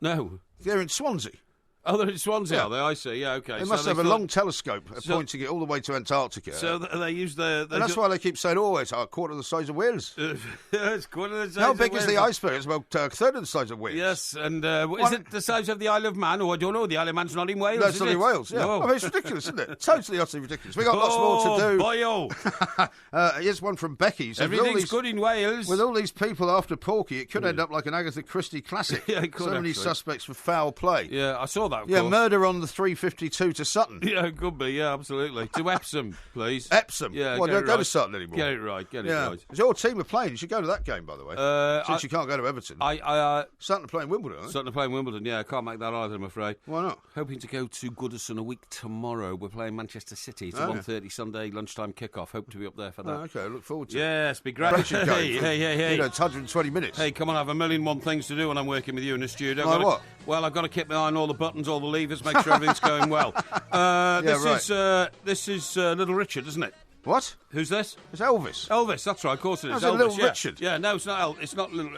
No. They're in Swansea. Oh, they're in Swansea, are they? I see, yeah, okay. They must have a long telescope pointing it all the way to Antarctica. So they use and that's why they keep saying, it's a quarter of the size of Wales. It's quarter of the size of Wales. How big is the iceberg? It's about a third of the size of Wales. Yes, and is it the size of the Isle of Man? Oh, I don't know, the Isle of Man's not in Wales, No, it's not in Wales, yeah. No. I mean, it's ridiculous, isn't it? Totally, utterly ridiculous. We've got lots more to do. Boyo. Here's one from Becky. So everything's good in Wales. With all these people after Porky, it could end up like an Agatha Christie classic. Yeah, it could, so many suspects for foul play. Yeah, I saw that, of Yeah, course. murder on the 352 to Sutton. Yeah, it could be, yeah, absolutely. To Epsom, please. Epsom? Yeah, well, don't go to right. Sutton anymore. Get it right, get it right. It's your team are playing. You should go to that game, by the way. Since you can't go to Everton. Sutton are playing Wimbledon, aren't they? Sutton are playing Wimbledon, yeah. I can't make that either, I'm afraid. Why not? Hoping to go to Goodison a week tomorrow. We're playing Manchester City. It's a 1:30 Sunday lunchtime kickoff. Hope to be up there for that. Okay, I look forward to it. Yes, be great. Hey. You know, it's 120 minutes. Hey, come on, I have a million one things to do when I'm working with you in the studio. Like what? Well, I've got to keep my eye on all the buttons, all the levers, make sure everything's going well. This is Little Richard, isn't it? What? Who's this? It's Elvis. Elvis, that's right, of course it is. Is it Little Richard? Yeah, no, it's not. It's not Little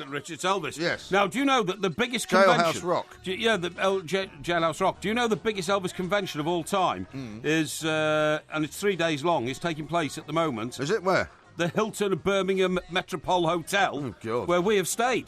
Richard. It's Elvis. Yes. Now, do you know that the biggest convention? Jailhouse Rock. Jailhouse Rock. Do you know the biggest Elvis convention of all time is, and it's 3 days long, is taking place at the moment. Is it where? The Hilton Birmingham Metropole Hotel. Oh, God. Where we have stayed.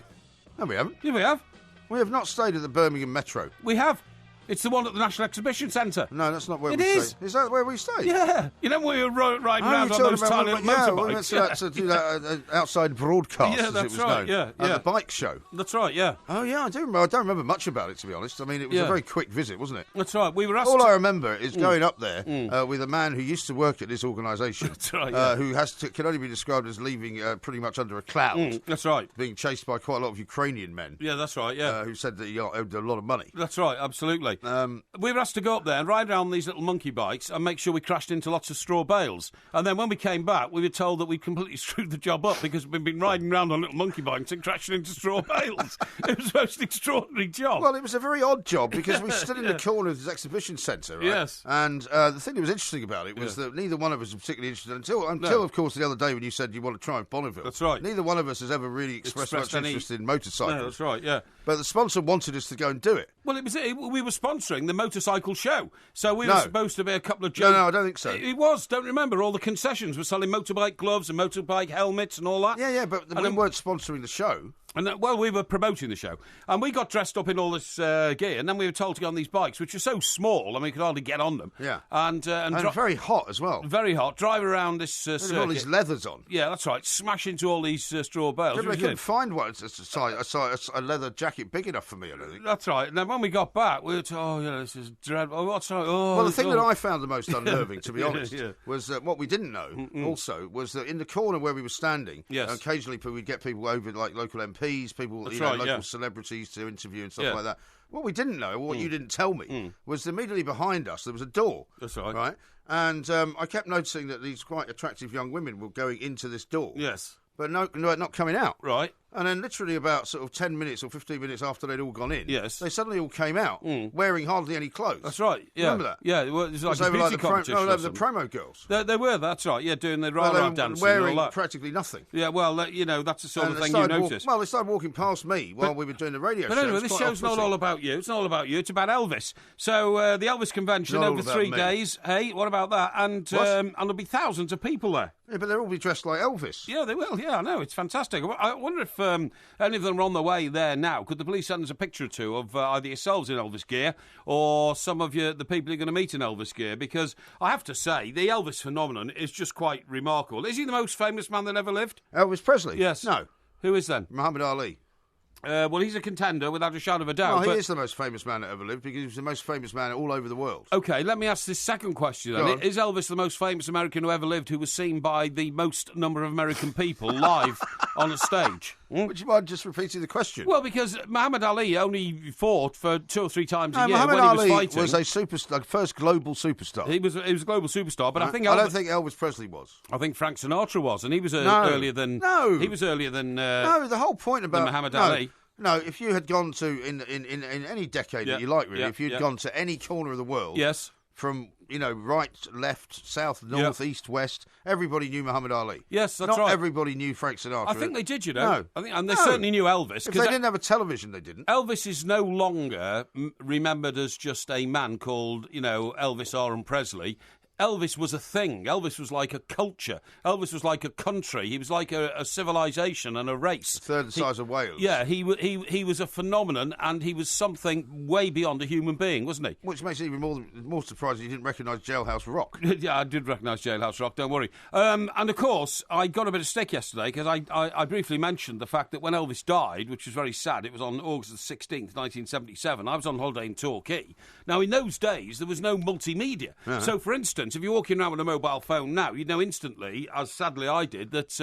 No, we haven't. Yeah, we have. We have not stayed at the Birmingham Metro. We have. It's the one at the National Exhibition Centre. No, that's not where it we is. stayed. Is that where we stayed? Yeah. You know when we were riding around on those tiny little motorbikes? We went to do that outside broadcast, yeah, as that's it was right. known. Yeah. The bike show. That's right, yeah. Oh, yeah, I do remember. I don't remember much about it, to be honest. I mean, it was a very quick visit, wasn't it? That's right. We were asked. All I remember is going up there with a man who used to work at this organisation. That's right, yeah. Who can only be described as leaving pretty much under a cloud. That's right. Being chased by quite a lot of Ukrainian men. Yeah, that's right, yeah. Who said that he owed a lot of money. That's right, absolutely. We were asked to go up there and ride around these little monkey bikes and make sure we crashed into lots of straw bales. And then when we came back, we were told that we'd completely screwed the job up because we'd been riding around on little monkey bikes and crashing into straw bales. It was the most extraordinary job. Well, it was a very odd job because we stood in the corner of this exhibition centre, right? Yes. And the thing that was interesting about it was that neither one of us was particularly interested until, of course, the other day when you said you want to try Bonneville. That's right. Neither one of us has ever really expressed much interest in motorcycles. No, that's right, yeah. But the sponsor wanted us to go and do it. Well, we were sponsoring the motorcycle show. So we were supposed to be a couple of jokes. No, I don't think so. It was, don't remember. All the concessions were selling motorbike gloves and motorbike helmets and all that. Yeah, but we weren't sponsoring the show. And we were promoting the show, and we got dressed up in all this gear, and then we were told to go on these bikes, which were so small, I mean, we could hardly get on them. Yeah, and very hot as well. Very hot. Drive around this circuit. All these leathers on. Yeah, that's right. Smash into all these straw bales. They couldn't find one a leather jacket big enough for me, I don't think. That's right. And then when we got back, we were told, this is dreadful. What's well, the thing that I found the most unnerving, to be honest, was that what we didn't know also was that in the corner where we were standing, occasionally we'd get people over, like local MPs, people, local celebrities to interview and stuff like that. What we didn't know, or what you didn't tell me, was that immediately behind us there was a door. That's right. Right? And I kept noticing that these quite attractive young women were going into this door. Yes. But not coming out. Right. And then literally about sort of 10 minutes or 15 minutes after they'd all gone in, they suddenly all came out wearing hardly any clothes. That's right. Yeah. Remember that? Yeah, it was like a beauty competition. They were the promo girls. They were, that's right. Yeah, doing the rah-rah dancing wearing and all that. Practically nothing. Yeah, well, that's the sort of thing you notice. They started walking past me while we were doing the radio show. But anyway, this show's not all about you. It's not all about you. It's about Elvis. So the Elvis convention over 3 days. Hey, what about that? And there'll be thousands of people there. Yeah, but they'll all be dressed like Elvis. Yeah, they will. Yeah, I know. It's fantastic. I wonder if any of them are on their way there now. Could the police send us a picture or two of either yourselves in Elvis gear or some of the people you're going to meet in Elvis gear? Because I have to say, the Elvis phenomenon is just quite remarkable. Is he the most famous man that ever lived? Elvis Presley? Yes. No. Who is then? Muhammad Ali. Well, he's a contender without a shadow of a doubt. No, he is the most famous man that ever lived because he was the most famous man all over the world. OK, let me ask this second question then. Is Elvis the most famous American who ever lived who was seen by the most number of American people live on a stage? Would you mind just repeating the question? Well, because Muhammad Ali only fought for 2 or 3 times a year Muhammad when he was Ali fighting. Was a superstar, first global superstar. He was a global superstar, but I don't think Elvis Presley was. I think Frank Sinatra was, and he was earlier than. No, he was earlier than. No, the whole point about Muhammad Ali. No, if you had gone to in any decade that you like, really, if you'd gone to any corner of the world, from right, left, south, north, east, west, everybody knew Muhammad Ali. Yes, that's Not right. everybody knew Frank Sinatra. I think they did, No. I think, and they certainly knew Elvis. If they didn't have a television, they didn't. Elvis is no longer remembered as just a man called, Elvis Aaron Presley. Elvis was a thing. Elvis was like a culture. Elvis was like a country. He was like a civilization and a race. A third the size of Wales. Yeah, he was a phenomenon, and he was something way beyond a human being, wasn't he? Which makes it even more surprising you didn't recognise Jailhouse Rock. Yeah, I did recognise Jailhouse Rock, don't worry. And, of course, I got a bit of stick yesterday because I briefly mentioned the fact that when Elvis died, which was very sad, it was on August the 16th, 1977, I was on holiday in Torquay. Now, in those days, there was no multimedia. Uh-huh. So, for instance, if you're walking around with a mobile phone now, you'd know instantly, as sadly I did, that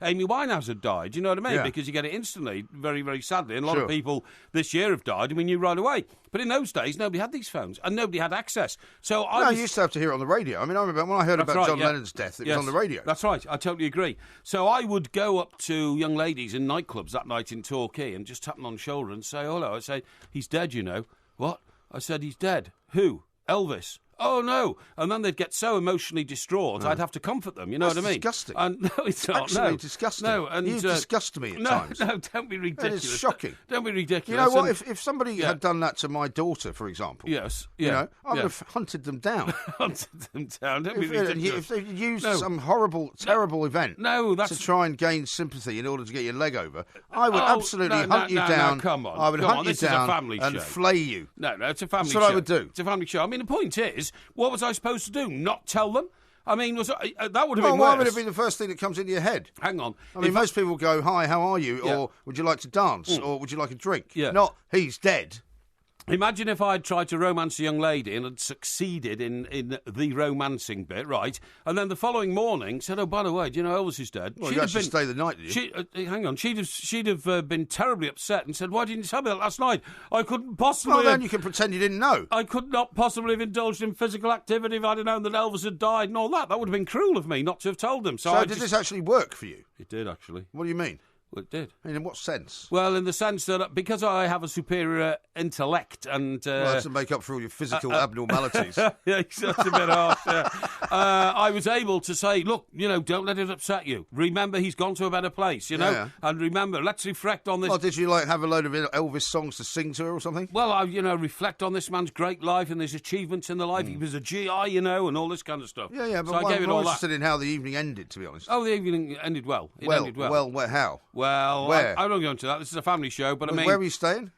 Amy Winehouse had died. Do you know what I mean? Yeah. Because you get it instantly, very, very sadly. And a lot of people this year have died, and we knew right away. But in those days, nobody had these phones, and nobody had access. So you used to have to hear it on the radio. I mean, I remember when I heard about John Lennon's death, it was on the radio. That's right. I totally agree. So I would go up to young ladies in nightclubs that night in Torquay and just tap them on the shoulder and say, hello. I'd say, he's dead, you know. What? I said, he's dead. Who? Elvis. Oh, no. And then they'd get so emotionally distraught, I'd have to comfort them, you know what I mean? Disgusting. And, no, it's not. Absolutely disgusting. No, and, you disgust me at times. No, don't be ridiculous. It's shocking. Don't be ridiculous. You know what? If somebody had done that to my daughter, for example, I would have hunted them down. Hunted them down. Don't be ridiculous. If they used some horrible, terrible event to try and gain sympathy in order to get your leg over, I would absolutely hunt you down. No, come on. I would hunt you down and flay you. No, it's a family show. That's what I would do. It's a family show. I mean, the point is, what was I supposed to do? Not tell them? I mean, that would have been worse. Why would it be the first thing that comes into your head? Hang on. I mean, most people go, hi, how are you? Yeah. Or would you like to dance? Or would you like a drink? Yeah. Not, he's dead. Imagine if I'd tried to romance a young lady and had succeeded in the romancing bit, right? And then the following morning said, "Oh, by the way, do you know Elvis is dead?" Well, you actually stay the night, did you? Hang on, she'd have been terribly upset and said, "Why didn't you tell me that last night? I couldn't possibly." Well, then you can pretend you didn't know. I could not possibly have indulged in physical activity if I'd have known that Elvis had died and all that. That would have been cruel of me not to have told them. So did this actually work for you? It did, actually. What do you mean? Well, it did. I mean, in what sense? Well, in the sense that because I have a superior intellect and... well, that's to make up for all your physical abnormalities. Yeah, that's a bit harsh, yeah. I was able to say, look, don't let it upset you. Remember, he's gone to a better place, Yeah. And remember, let's reflect on this... Well, did you, have a load of Elvis songs to sing to her or something? Well, I reflect on this man's great life and his achievements in the life. He was a GI, and all this kind of stuff. Yeah, but so I gave it I'm all interested in how the evening ended, to be honest. Oh, the evening ended well. It ended well. Well, how? Well, where? I don't go into that. This is a family show, but I mean... Where were you staying?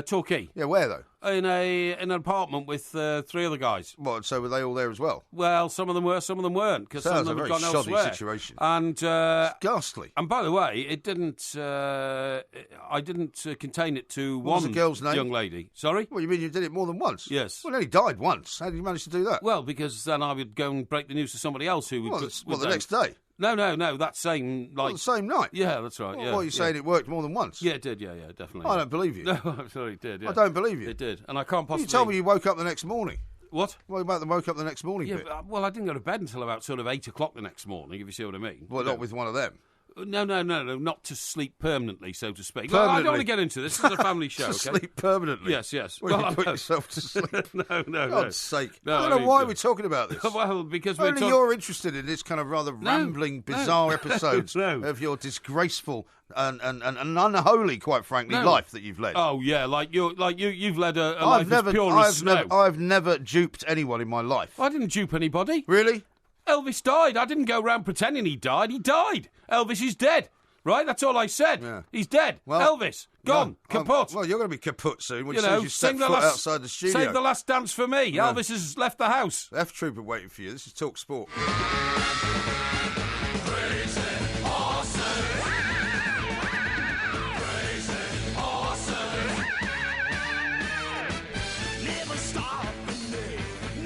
Torquay. Yeah, where, though? In an apartment with 3 other guys. What, so were they all there as well? Well, some of them were, some of them weren't, because some of them had gone elsewhere. Sounds a very shoddy situation. And it's ghastly. And by the way, it didn't. I didn't contain it to what was the girl's name? Young lady. Sorry. What, you mean you did it more than once? Yes. Well, he only died once. How did you manage to do that? Well, because then I would go and break the news to somebody else who would. The next day. No, that same the same night. Yeah, that's right. What are you saying? It worked more than once? Yeah, it did. Yeah, definitely. I don't believe you. No, I'm sorry, it did. Yeah. I don't believe you. It did, and I can't possibly. You told me you woke up the next morning. What? Well, about the woke up the next morning. Yeah, bit. well, I didn't go to bed until about sort of 8 o'clock the next morning. If you see what I mean. Well, not with one of them. No, not to sleep permanently, so to speak. Well, I don't want to get into this. This is a family show, to okay? sleep permanently? Yes. Well, you put yourself to sleep? No. God's sake. No, I don't know why we're talking about this. Well, because only you're interested in this kind of rather rambling, bizarre episodes of your disgraceful and unholy, quite frankly, life that you've led. Oh, yeah, you've led a life as pure as snow. I've never duped anyone in my life. I didn't dupe anybody. Really? Elvis died. I didn't go around pretending he died. He died. Elvis is dead. Right? That's all I said. Yeah. He's dead. Well, Elvis, gone. Kaput. Well, you're going to be kaput soon when you step foot outside the studio. Save the last dance for me. Yeah. Elvis has left the house. F-Trooper waiting for you. This is Talk Sport.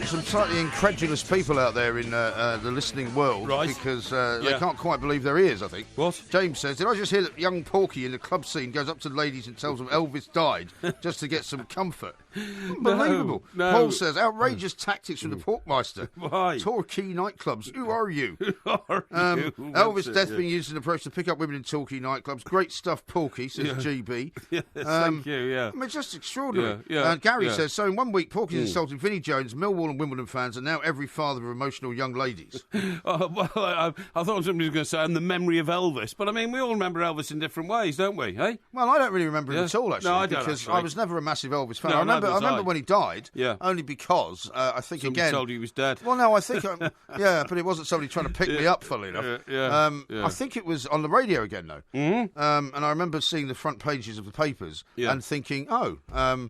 Some slightly incredulous people out there in the listening world, right? Because they can't quite believe their ears, I think. What? James says, did I just hear that young Porky in the club scene goes up to the ladies and tells them Elvis died just to get some comfort? Unbelievable. No. Paul says, outrageous tactics from the Porkmeister. Why? Torquay nightclubs. Who are you? Who are you? Elvis' death being used as an approach to pick up women in Torquay nightclubs. Great stuff, Porky, says GB. Yes, thank you, yeah. I mean, it's just extraordinary. Yeah, Gary says, so in 1 week, Porky's insulted Vinnie Jones, Millwall and Wimbledon fans, and now every father of emotional young ladies. Well, I thought somebody was going to say, and the memory of Elvis. But, I mean, we all remember Elvis in different ways, don't we, eh? Well, I don't really remember him at all, actually. No, I don't, because actually. I was never a massive Elvis fan. No, I remember when he died. Yeah. Only because I think somebody again told you he was dead. Well, no, I think but it wasn't somebody trying to pick me up. Funnily enough, I think it was on the radio again though. Mm-hmm. And I remember seeing the front pages of the papers and thinking,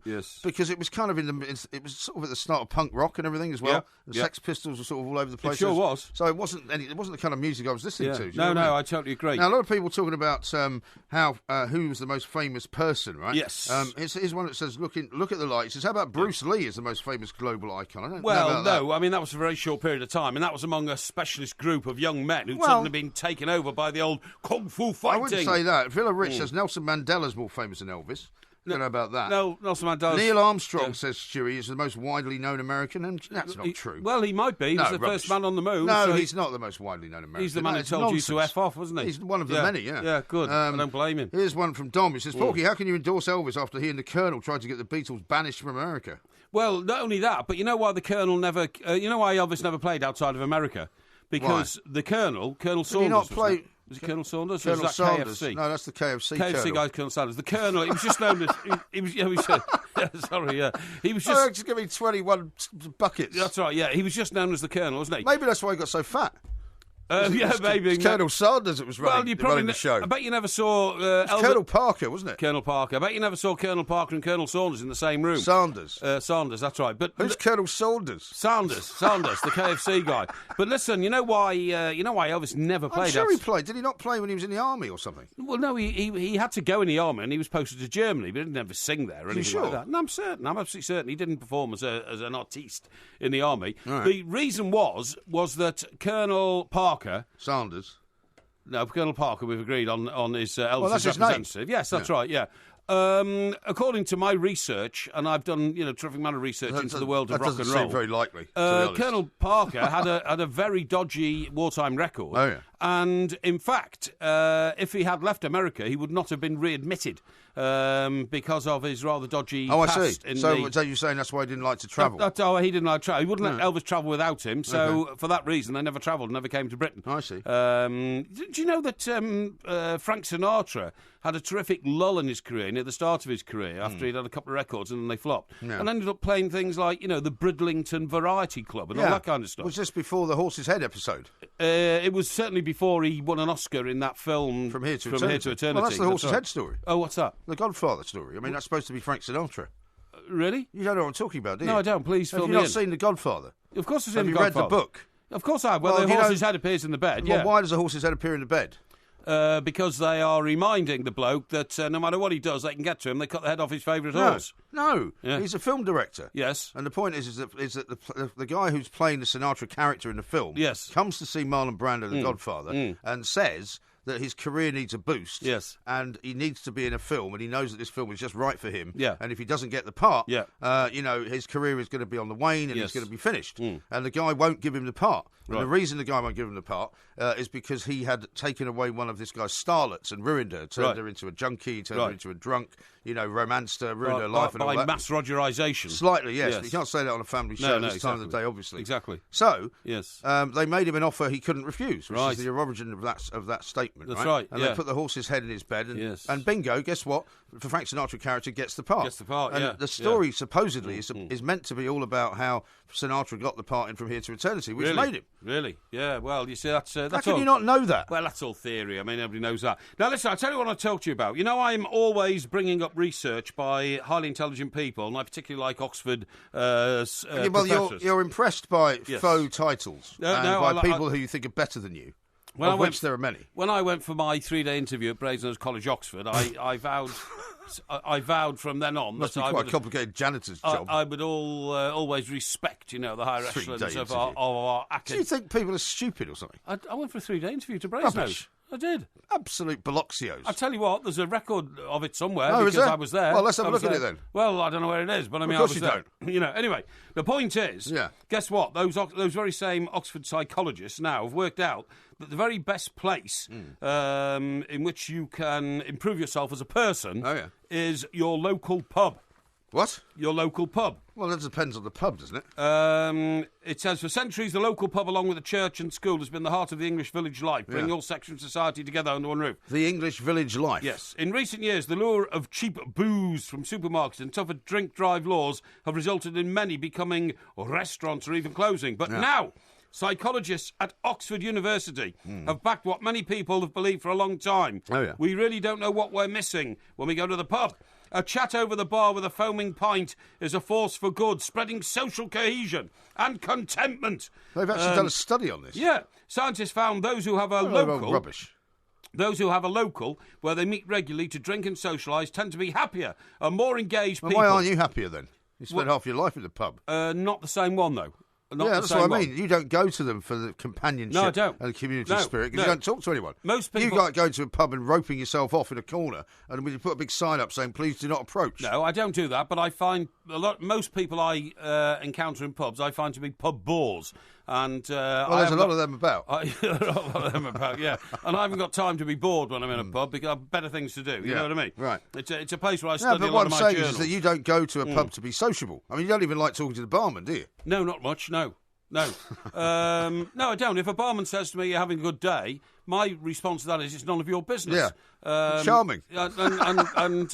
yes, because it was kind of it was sort of at the start of punk rock and everything as well. The Sex Pistols were sort of all over the place. It sure was. So it wasn't the kind of music I was listening to. No, I totally agree. Now a lot of people talking about who was the most famous person, right? Yes. Here's one that says, look at the light. It says, how about Bruce Lee is the most famous global icon? I don't know about that. I mean, that was a very short period of time, and that was among a specialist group of young men who'd suddenly been taken over by the old kung fu fighting. I wouldn't say that. Villa Rich says Nelson Mandela's more famous than Elvis. Don't know about that. No, Nelson Mandela. Neil Armstrong, says Stewie, is the most widely known American, and that's not true. Well, he might be. He was the first man on the moon. No, so he's not the most widely known American. He's the man who told you to F off, wasn't he? He's one of the many, yeah. Yeah, good. I don't blame him. Here's one from Dom. He says, Porky, how can you endorse Elvis after he and the Colonel tried to get the Beatles banished from America? Well, not only that, but you know why the Colonel never... you know why Elvis never played outside of America? Because the Colonel Saunders... Was it Colonel Saunders? Colonel or was that Sanders. KFC? No, that's the KFC. KFC guy's Colonel Sanders. The Colonel, he was just known as... He was He was just... just give me 21 buckets. That's right, yeah. He was just known as the Colonel, wasn't he? Maybe that's why he got so fat. Maybe. It's Colonel Sanders that was running the show. I bet you never saw... Colonel Parker, wasn't it? Colonel Parker. I bet you never saw Colonel Parker and Colonel Saunders in the same room. Sanders, that's right. But who's Colonel Saunders? Sanders, the KFC guy. But listen, you know why Elvis never played? I'm sure he played. Did he not play when he was in the army or something? Well, no, he had to go in the army and he was posted to Germany, but he didn't ever sing there or anything like that. No, I'm certain. I'm absolutely certain he didn't perform as an artiste in the army. Right. The reason was that Colonel Parker... Sanders. No, Colonel Parker, we've agreed on his Elvis representative. Yes, that's right, yeah. According to my research, and I've done terrific amount of research into the world of rock and roll. That doesn't seem very likely. Colonel Parker had a very dodgy wartime record. Oh, yeah. And in fact, if he had left America, he would not have been readmitted because of his rather dodgy past. I see. So you're saying that's why he didn't like to travel? He didn't like to travel. He wouldn't let Elvis travel without him. So for that reason, they never travelled, never came to Britain. I see. Do you know that Frank Sinatra had a terrific lull in his career near the start of his career after he'd had a couple of records and then they flopped, and ended up playing things like the Bridlington Variety Club and all that kind of stuff. Was this before the Horse's Head episode? It was certainly before he won an Oscar in that film From Here to Eternity. Well, that's the Horse's Head story. Oh, what's that? The Godfather story. I mean, that's supposed to be Frank Sinatra. Really? You don't know what I'm talking about, do you? No, I don't. Please fill me in. Have you not seen The Godfather? Of course I've seen The Godfather. Godfather. Have you read the book? Of course I have. Well, the horse's head appears in the bed, Well, why does the horse's head appear in the bed? Because they are reminding the bloke that no matter what he does, they can get to him. They cut the head off his favourite horse. No, he's a film director. Yes. And the point is that the guy who's playing the Sinatra character in the film comes to see Marlon Brando, the Godfather, and says that his career needs a boost. Yes. And he needs to be in a film, and he knows that this film is just right for him. Yeah. And if he doesn't get the part, his career is going to be on the wane and he's going to be finished. And the guy won't give him the part. And the reason the guy won't give him the part is because he had taken away one of this guy's starlets and ruined her, turned her into a junkie, turned her into a drunk, romanced her, ruined her life. And all that. By mass Rogerisation. Slightly, yes. You can't say that on a family show this time of the day, obviously. Exactly. So, they made him an offer he couldn't refuse, which is the origin of that statement. That's right. And they put the horse's head in his bed, and bingo, guess what? The Frank Sinatra character gets the part. And the story supposedly is meant to be all about how Sinatra got the part in From Here to Eternity, which made him. Really? Yeah, well, you see, that's how can you not know that? Well, that's all theory. I mean, everybody knows that. Now, listen, I'll tell you what I talk to you about. I'm always bringing up research by highly intelligent people, and I particularly like Oxford professors. You're impressed by faux titles by people who you think are better than you. Of which there are many. When I went for my 3-day interview at Brasenose College, Oxford, I vowed... I vowed from then on Must be quite a complicated janitor's job. I would always respect, the higher echelons of our academic. Do you think people are stupid or something? I went for a 3-day interview to Brasenose. I did. Absolute Biloxios. I tell you what, there's a record of it somewhere because I was there. Well, let's have a look at it then. Well, I don't know where it is, but I mean, of course I was you there. Don't. Anyway, the point is, guess what? Those very same Oxford psychologists now have worked out that the very best place in which you can improve yourself as a person is your local pub. What? Your local pub. Well, that depends on the pub, doesn't it? It says, for centuries, the local pub, along with the church and school, has been the heart of the English village life, bringing all sections of society together under one roof. The English village life. Yes. In recent years, the lure of cheap booze from supermarkets and tougher drink drive laws have resulted in many becoming restaurants or even closing. But now, psychologists at Oxford University have backed what many people have believed for a long time. Oh, yeah. We really don't know what we're missing when we go to the pub. A chat over the bar with a foaming pint is a force for good, spreading social cohesion and contentment. They've actually done a study on this. Yeah. Scientists found those who have a local... Rubbish. Those who have a local where they meet regularly to drink and socialise tend to be happier and more engaged people. Why aren't you happier then? You spent half your life in the pub. Not the same one, though. That's what I mean. You don't go to them for the companionship No, I don't. and the community spirit because you don't talk to anyone. Most people... You like going to a pub and roping yourself off in a corner and you put a big sign up saying, please do not approach. No, I don't do that, but I find most people I encounter in pubs I find to be pub bores. And there's a lot of them about. A lot of them about, yeah. And I haven't got time to be bored when I'm in a pub because I've better things to do. You know what I mean? Right. It's a place where I study a lot what of I'm my saying journals. is that you don't go to a pub to be sociable. I mean, you don't even like talking to the barman, do you? No, not much, no. No, I don't. If a barman says to me, "You're having a good day," my response to that is, "It's none of your business." Yeah, charming. I'm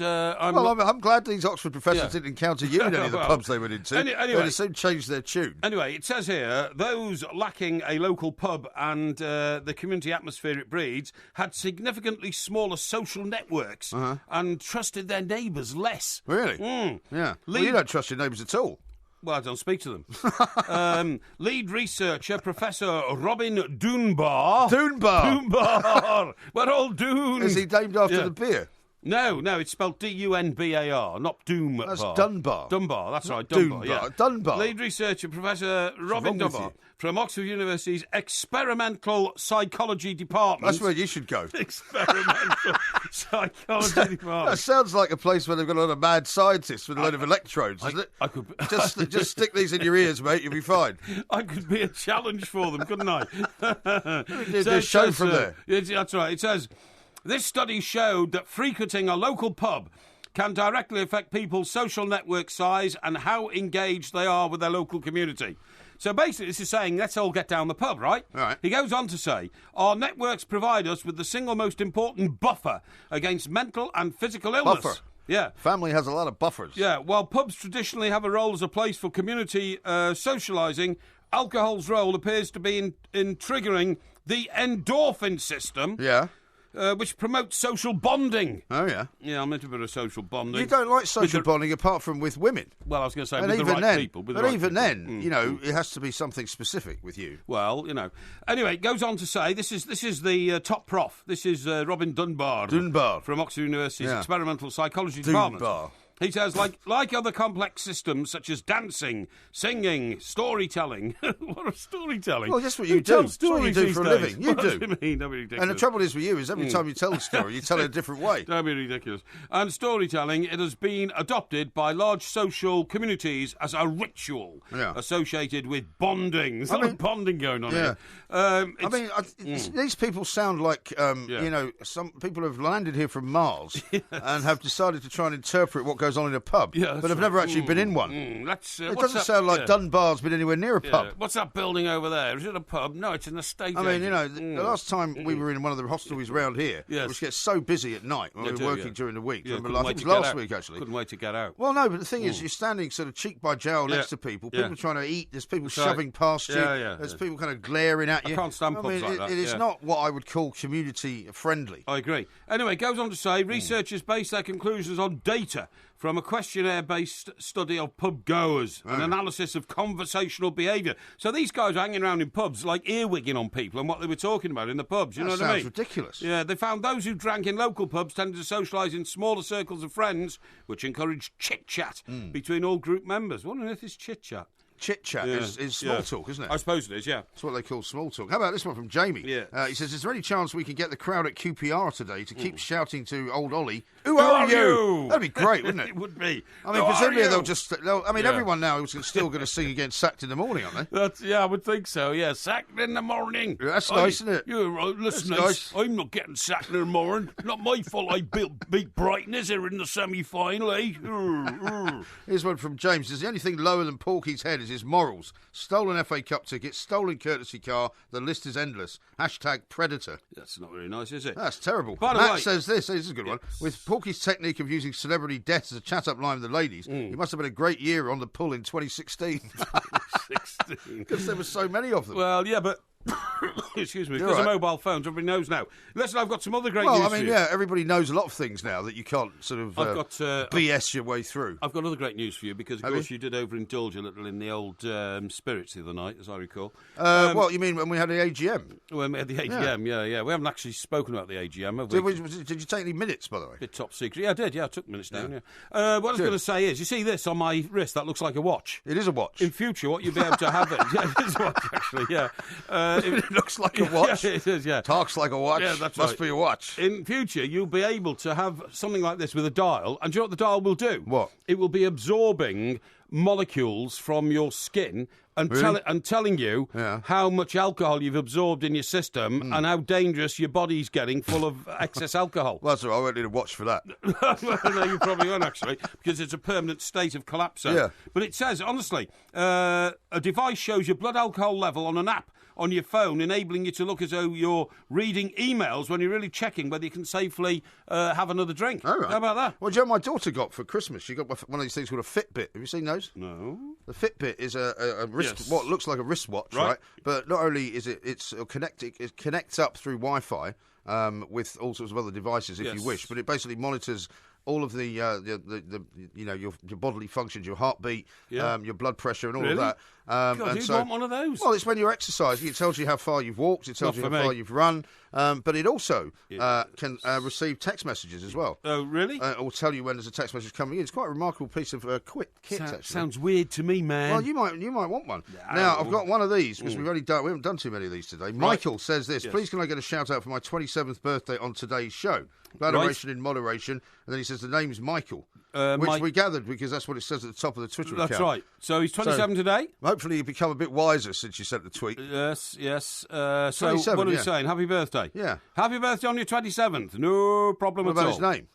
glad these Oxford professors didn't encounter you in any of the pubs they went into. Anyway, they soon changed their tune. Anyway, it says here, those lacking a local pub and the community atmosphere it breeds had significantly smaller social networks and trusted their neighbours less. Really? Yeah. Well, you don't trust your neighbours at all. Well, I don't speak to them. Lead researcher, Professor Robin Dunbar. Dunbar! We're all doomed. Is he named after the beer? No, it's spelled Dunbar, not Doom. That's Dunbar. Dunbar, that's right, Dunbar, yeah. Dunbar. Lead researcher, Professor Robin Dunbar, from Oxford University's Experimental Psychology Department. That's where you should go. Experimental Psychology Department. That sounds like a place where they've got a lot of mad scientists with a load of electrodes, isn't it? I could just stick these in your ears, mate, you'll be fine. I could be a challenge for them, couldn't I? There's a show from there. That's right. It says... This study showed that frequenting a local pub can directly affect people's social network size and how engaged they are with their local community. So basically, this is saying, let's all get down the pub, right? Right. He goes on to say, our networks provide us with the single most important buffer against mental and physical illness. Buffer. Yeah. Family has a lot of buffers. Yeah, while pubs traditionally have a role as a place for community socialising, alcohol's role appears to be in triggering the endorphin system. Yeah. Which promotes social bonding. Oh, yeah. Yeah, I'm into a bit of social bonding. You don't like social bonding apart from with women. Well, I was going to say with the right people. But even then, you know, it has to be something specific with you. Well, you know. Anyway, it goes on to say, this is the top prof. This is Robin Dunbar. From Oxford University's Experimental Psychology Department. He says, like other complex systems such as dancing, singing, storytelling. What is storytelling? Well, that's what you do. That's what you do for a living. You do. What do you mean? Don't be ridiculous. And the trouble is with you is every time you tell a story, you tell it a different way. Don't be ridiculous. And storytelling, it has been adopted by large social communities as a ritual associated with bonding. There's a lot of bonding going on here. These people sound like, you know, some people have landed here from Mars and have decided to try and interpret what goes on in a pub, but have never actually been in one. It doesn't sound like Dunbar's been anywhere near a pub. What's that building over there? Is it a pub? No, it's an estate. I mean, you know, the last time we were in one of the hostelries around here, which gets so busy at night when we're working during the week. I think it was last week, actually. Couldn't wait to get out. Well, no, but the thing is, you're standing sort of cheek by jowl next to people trying to eat, there's people shoving past you, there's people kind of glaring at you. I can't stand pubs like that. It is not what I would call community-friendly. I agree. Anyway, it goes on to say, researchers base their conclusions on data from a questionnaire-based study of pub goers, an analysis of conversational behaviour. So these guys are hanging around in pubs like earwigging on people and what they were talking about in the pubs. You know what I mean? That sounds ridiculous. Yeah, they found those who drank in local pubs tended to socialise in smaller circles of friends, which encouraged chit-chat between all group members. What on earth is chit-chat? chit-chat is small talk, isn't it? I suppose it is, yeah. That's what they call small talk. How about this one from Jamie? Yeah. He says, is there any chance we can get the crowd at QPR today to keep shouting to old Ollie, who are you? That'd be great, wouldn't it? It would be. I mean, presumably everyone now is still going to sing against Sacked in the Morning, aren't they? I would think so, yeah. Sacked in the morning. Yeah, that's nice, isn't it? You're right, listen, nice. I'm not getting sacked in the morning. Not my fault I beat Brighton, is there, in the semi-final, eh? Here's one from James. Says, the only thing lower than Porky's head is his morals. Stolen FA Cup tickets, stolen courtesy car, the list is endless. #Predator. That's not very nice, is it? That's terrible. By the Matt way, says this is a good one. With Porky's technique of using celebrity death as a chat-up line with the ladies, he must have been a great year on the pull in 2016. Because there were so many of them. Well, yeah, but... Excuse me, because of mobile phones, everybody knows now. Listen, I've got some other great news for you. Everybody knows a lot of things now that you can't sort of BS your way through. I've got other great news for you, because, of course, you did overindulge a little in the old spirits the other night, as I recall. What, you mean when we had the AGM? When we had the AGM, yeah. We haven't actually spoken about the AGM, have we? Did you take any minutes, by the way? Bit top secret. Yeah, I did. Yeah, I took minutes down, What I was going to say is, you see this on my wrist? That looks like a watch. It is a watch. In future, what you'll be able to have it... Yeah, it is a watch, actually, yeah. It looks like a watch. Yeah, it is, yeah. Talks like a watch. Yeah, that's Must be a watch. In future, you'll be able to have something like this with a dial, and do you know what the dial will do? What? It will be absorbing molecules from your skin and, telling you how much alcohol you've absorbed in your system and how dangerous your body's getting full of excess alcohol. Well, that's all right. I won't need a watch for that. Well, no, you probably won't, actually, because it's a permanent state of collapse. Yeah. But it says, honestly, a device shows your blood alcohol level on an app on your phone, enabling you to look as though you're reading emails when you're really checking whether you can safely have another drink. All right. How about that? Well, do you know what my daughter got for Christmas? She got one of these things called a Fitbit. Have you seen those? No. The Fitbit is a wrist, what looks like a wristwatch, right? But not only is it connects up through Wi-Fi with all sorts of other devices if you wish, but it basically monitors all of the your bodily functions, your heartbeat, your blood pressure, and all of that. God, you'd want one of those? Well, it's when you're exercising. It tells you how far you've walked. It tells you how far you've run. But it also can receive text messages as well. Oh, really? Or tell you when there's a text message coming in. It's quite a remarkable piece of kit. Sounds weird to me, man. Well, you might want one. Now, I've got one of these because we haven't done too many of these today. Michael says this. Yes. Please, can I get a shout out for my 27th birthday on today's show? Adoration in moderation. And then he says the name's Michael, which we gathered because that's what it says at the top of the Twitter account. That's right. So he's 27 today? Hopefully you've become a bit wiser since you sent the tweet. Yes. So what are we saying? Happy birthday. Yeah. Happy birthday on your 27th. No problem at all. What about his name?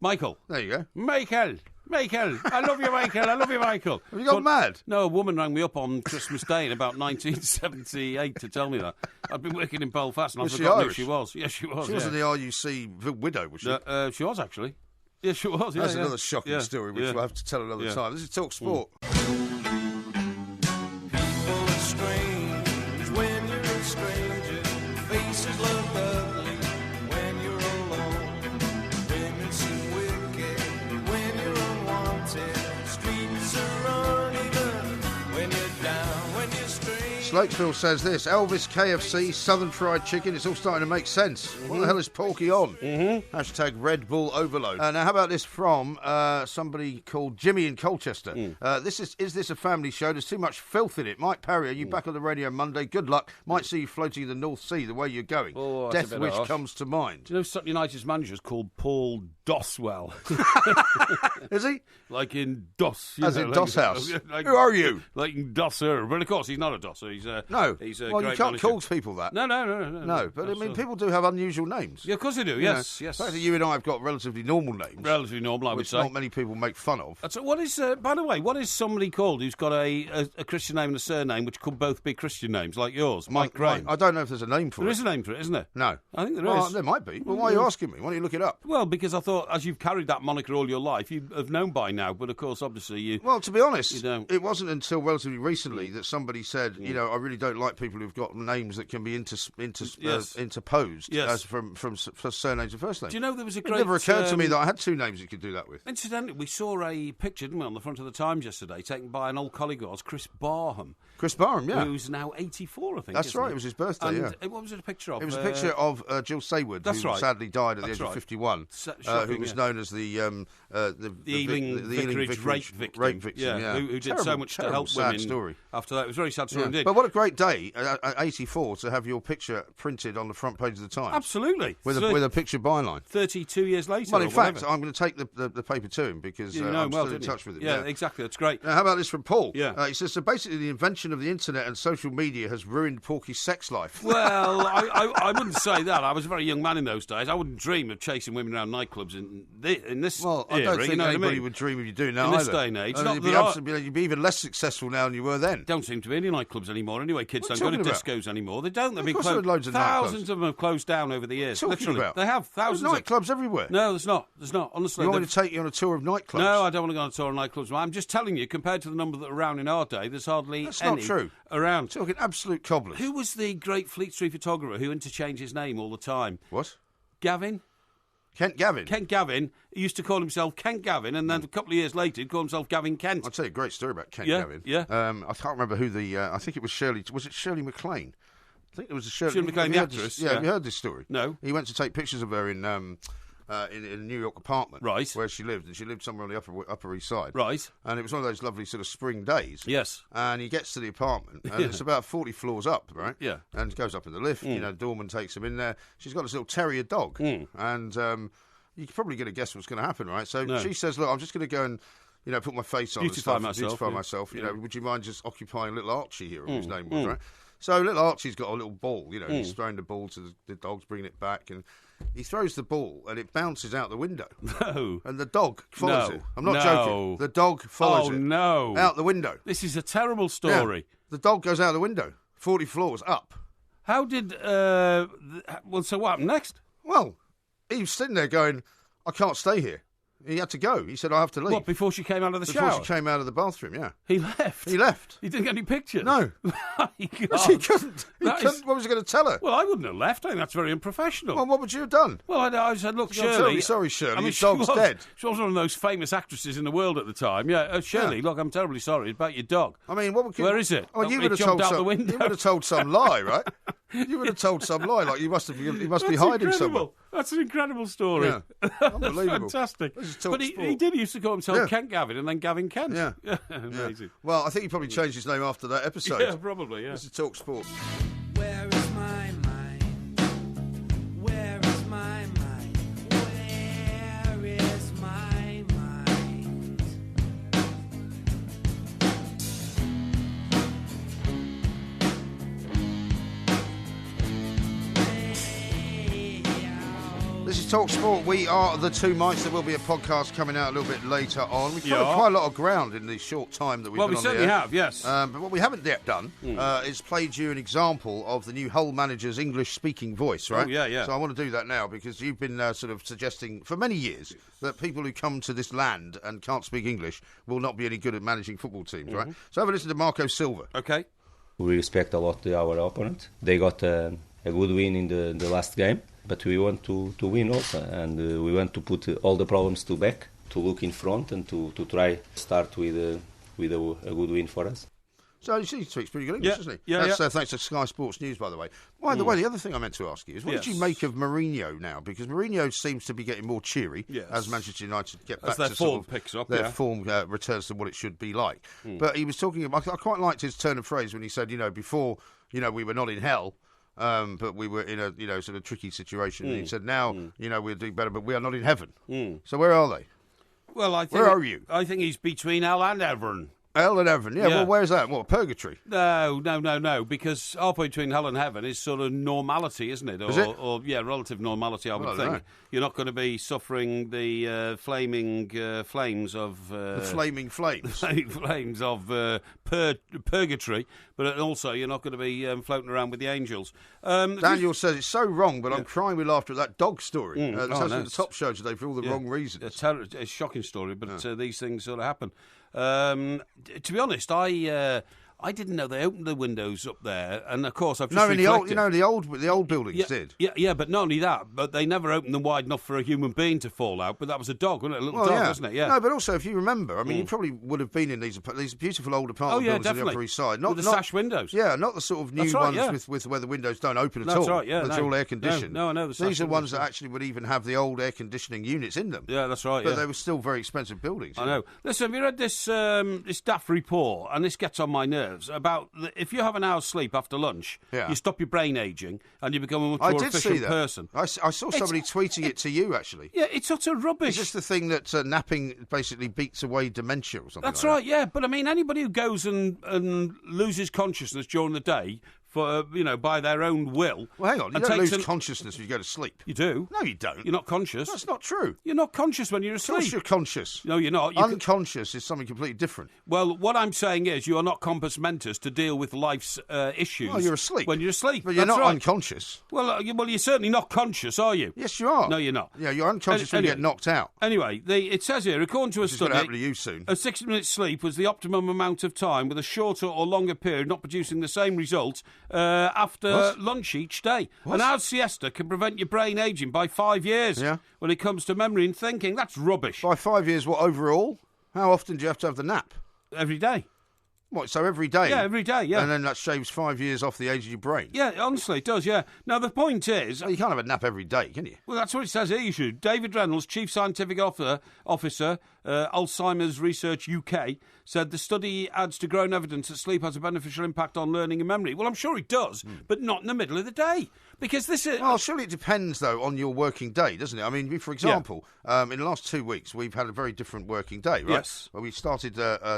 Michael. There you go. Michael. I love you, Michael. I love you, Michael. Have you gone mad? No, a woman rang me up on Christmas Day in about 1978 to tell me that. I'd been working in Belfast and I forgot who she was. Yes, she was. She wasn't the RUC widow, was she? She was, actually. Yes, she was. That's another shocking story, which we'll have to tell another time. This is Talk Sport. Slokesville says this, Elvis KFC, Southern Fried Chicken, it's all starting to make sense. What the hell is Porky on? # Red Bull Overload. Now, how about this from somebody called Jimmy in Colchester? Is this a family show? There's too much filth in it. Mike Parry, are you back on the radio Monday? Good luck. Might see you floating in the North Sea the way you're going. Oh, Death Wish comes to mind. Do you know Sutton United's manager's called Paul Doswell? Is he? Like in Doss. As in Doss House. Who are you? Like in Dosser. But of course, he's not a Dosser. He's a great you can't call people that. No. But I mean, people do have unusual names. Yeah, of course they do. Yes. The fact that you and I have got relatively normal names. Relatively normal, I would say. Which not many people make fun of. So what is, by the way, what is somebody called who's got a Christian name and a surname which could both be Christian names, like yours, Mike Graham? I don't know if there's a name for it. There is a name for it, isn't there? No. I think there is. There might be. Well, why are you asking me? Why don't you look it up? Well, because I thought, as you've carried that moniker all your life, you have known by now, but of course, obviously, you... Well, to be honest, it wasn't until relatively recently that somebody said, I really don't like people who've got names that can be interposed as from surnames and first names. Do you know there was a great... It never occurred to me that I had two names you could do that with. Incidentally, we saw a picture, didn't we, on the front of the Times yesterday, taken by an old colleague of ours, Chris Barham. Chris Barham, yeah. Who's now 84, I think. That's right, it was his birthday, and what was it a picture of? It was a picture of Jill Saywood, who sadly died at the age of 51, who was known as the Ealing Vicarage rape victim. Yeah. Who did so much to help women. Story. After that, it was a very sad story indeed. But what a great day at 84 to have your picture printed on the front page of the Times. Absolutely. With a picture byline. 32 years later. Well, in fact, I'm going to take the paper to him because I'm still in touch with him. Yeah, exactly. That's great. Now, how about this from Paul? Yeah. He says, so basically the invention of the internet and social media has ruined Porky's sex life. Well, I wouldn't say that. I was a very young man in those days. I wouldn't dream of chasing women around nightclubs in this Well, I don't think anybody would dream of you doing that in this either. day and age. You'd be even less successful now than you were then. Don't seem to be any nightclubs anymore. Anyway, kids don't go to discos anymore. They don't. They've been closed. Loads of thousands of them have closed down over the years. Literally, they have thousands. There's nightclubs everywhere. No, there's not. There's not. Honestly, you want me to take you on a tour of nightclubs? No, I don't want to go on a tour of nightclubs. I'm just telling you, compared to the number that are around in our day, there's hardly That's any not true. around. Talking absolute cobblers. Who was the great Fleet Street photographer who interchanged his name all the time? What? Gavin? Kent Gavin. Kent Gavin. He used to call himself Kent Gavin, and then a couple of years later, he'd call himself Gavin Kent. I'll tell you a great story about Kent Gavin. Yeah. I can't remember who the. I think it was Shirley. Was it Shirley MacLaine? I think it was Shirley MacLaine, the actress. Have you heard this story? No. He went to take pictures of her in a New York apartment, right, where she lived, and she lived somewhere on the Upper East Side, right. And it was one of those lovely sort of spring days. Yes. And he gets to the apartment, and it's about 40 floors up, right? Yeah. And goes up in the lift. You know, doorman takes him in there. She's got this little terrier dog, and you can probably get a guess what's going to happen, right? So she says, "Look, I'm just going to go and." Put my face on beautify and stuff, myself. Yeah. Would you mind just occupying little Archie here, or his name was, right? So little Archie's got a little ball, he's throwing the ball to the dog's bringing it back, and he throws the ball, and it bounces out the window. No. And the dog follows it. I'm not joking. The dog follows it. Oh, no. Out the window. This is a terrible story. Yeah. The dog goes out the window, 40 floors up. How did... so what happened next? Well, he was sitting there going, I can't stay here. He had to go. He said, I have to leave. What, before she came out of the shower? Before she came out of the bathroom, yeah. He left? He left. He didn't get any pictures? No. He couldn't. What was he going to tell her? Well, I wouldn't have left. I think that's very unprofessional. Well, what would you have done? Well, I said, look, Shirley... Sorry, Shirley, your dog's dead. She was one of those famous actresses in the world at the time. Yeah, Shirley, look, I'm terribly sorry about your dog. I mean, where is it? Oh, you would have told some lie, right? You would have told some lie, like you must be hiding somewhere. That's an incredible story. Yeah. Unbelievable. Fantastic. But he did used to call himself Kent Gavin and then Gavin Kent. Yeah. Amazing. Well, I think he probably changed his name after that episode. Yeah, probably, yeah. This is Talk Sport. Where is my mind? Where is my mind? Where is my mind? This is Talk Sport. We are the Two Mites. There will be a podcast coming out a little bit later on. We've covered quite a lot of ground in the short time that we've been on the air. Well, we certainly have, yes. But what we haven't yet done is played you an example of the new Hull manager's English-speaking voice, right? Oh, yeah. So I want to do that now because you've been sort of suggesting for many years that people who come to this land and can't speak English will not be any good at managing football teams, right? So have a listen to Marco Silva. Okay. We respect a lot our opponent. They got a good win in the last game. But we want to win also, and we want to put all the problems to back, to look in front, and to try start with a good win for us. So he speaks pretty good English, doesn't he? Yeah, That's thanks to Sky Sports News, by the way. By the way, the other thing I meant to ask you is, what did you make of Mourinho now? Because Mourinho seems to be getting more cheery as Manchester United get back their to form picks up. Their form returns to what it should be like. But he was talking about, I quite liked his turn of phrase when he said, before, we were not in hell. But we were in a sort of tricky situation. And he said, now, we're doing better, but we are not in heaven. So where are they? Well, where are you? I think he's between hell and heaven. Hell and heaven, yeah. Well, where's that? What, purgatory? No, because halfway between hell and heaven is sort of normality, isn't it? Is it? Or relative normality, I would think. Know. You're not going to be suffering the flaming flames of... the flaming flames? flames of purgatory, but also you're not going to be floating around with the angels. Daniel says, it's so wrong, but I'm crying with laughter at that dog story. It's the top show today for all the wrong reasons. It's a shocking story, but these things sort of happen. To be honest, I I didn't know they opened the windows up there, and of course I've just No, in reflected. the old buildings did. Yeah, but not only that, but they never opened them wide enough for a human being to fall out. But that was a dog, wasn't it? A little dog, wasn't it? Yeah. No, but also if you remember, I mean, you probably would have been in these beautiful old apartment buildings on the Upper East Side, with the sash windows. Yeah, not the sort of new ones with where the windows don't open at all. That's right. Yeah, it's all air conditioned. No, I know. These are ones that actually would even have the old air conditioning units in them. Yeah, that's right. But they were still very expensive buildings. I know. Listen, have you read this this daft report, and this gets on my nerves, about if you have an hour's sleep after lunch, you stop your brain ageing, and you become a much more efficient person. I saw somebody tweeting it to you, actually. Yeah, it's utter rubbish. It's just the thing that napping basically beats away dementia or something. That's right, yeah. But, I mean, anybody who goes and loses consciousness during the day for by their own will. Well, hang on, you don't lose consciousness when you go to sleep. You do. No, you don't. You're not conscious. That's not true. You're not conscious when you're asleep. Of course you're conscious. No, you're not. Unconscious is something completely different. Well, what I'm saying is you are not compos mentis to deal with life's issues. Oh, you're asleep. When you're asleep. But you're not unconscious. Well, you're certainly not conscious, are you? Yes, you are. No, you're not. Yeah, you're unconscious when you get knocked out. Anyway, it says here, according to a study, going to happen to you soon. A 60-minute sleep was the optimum amount of time, with a shorter or longer period not producing the same result after lunch each day. An hour's siesta can prevent your brain ageing by 5 years when it comes to memory and thinking. That's rubbish. By 5 years, what, overall? How often do you have to have the nap? Every day. What, so every day? Yeah, every day, yeah. And then that shaves 5 years off the age of your brain? Yeah, honestly, it does, yeah. Now, the point is... Well, you can't have a nap every day, can you? Well, that's what it says here, you should. David Reynolds, Chief Scientific Officer, Alzheimer's Research UK, said the study adds to growing evidence that sleep has a beneficial impact on learning and memory. Well, I'm sure it does, but not in the middle of the day. Because this is... Well, surely it depends, though, on your working day, doesn't it? I mean, for example, in the last 2 weeks, we've had a very different working day, right? Yes. Well, we started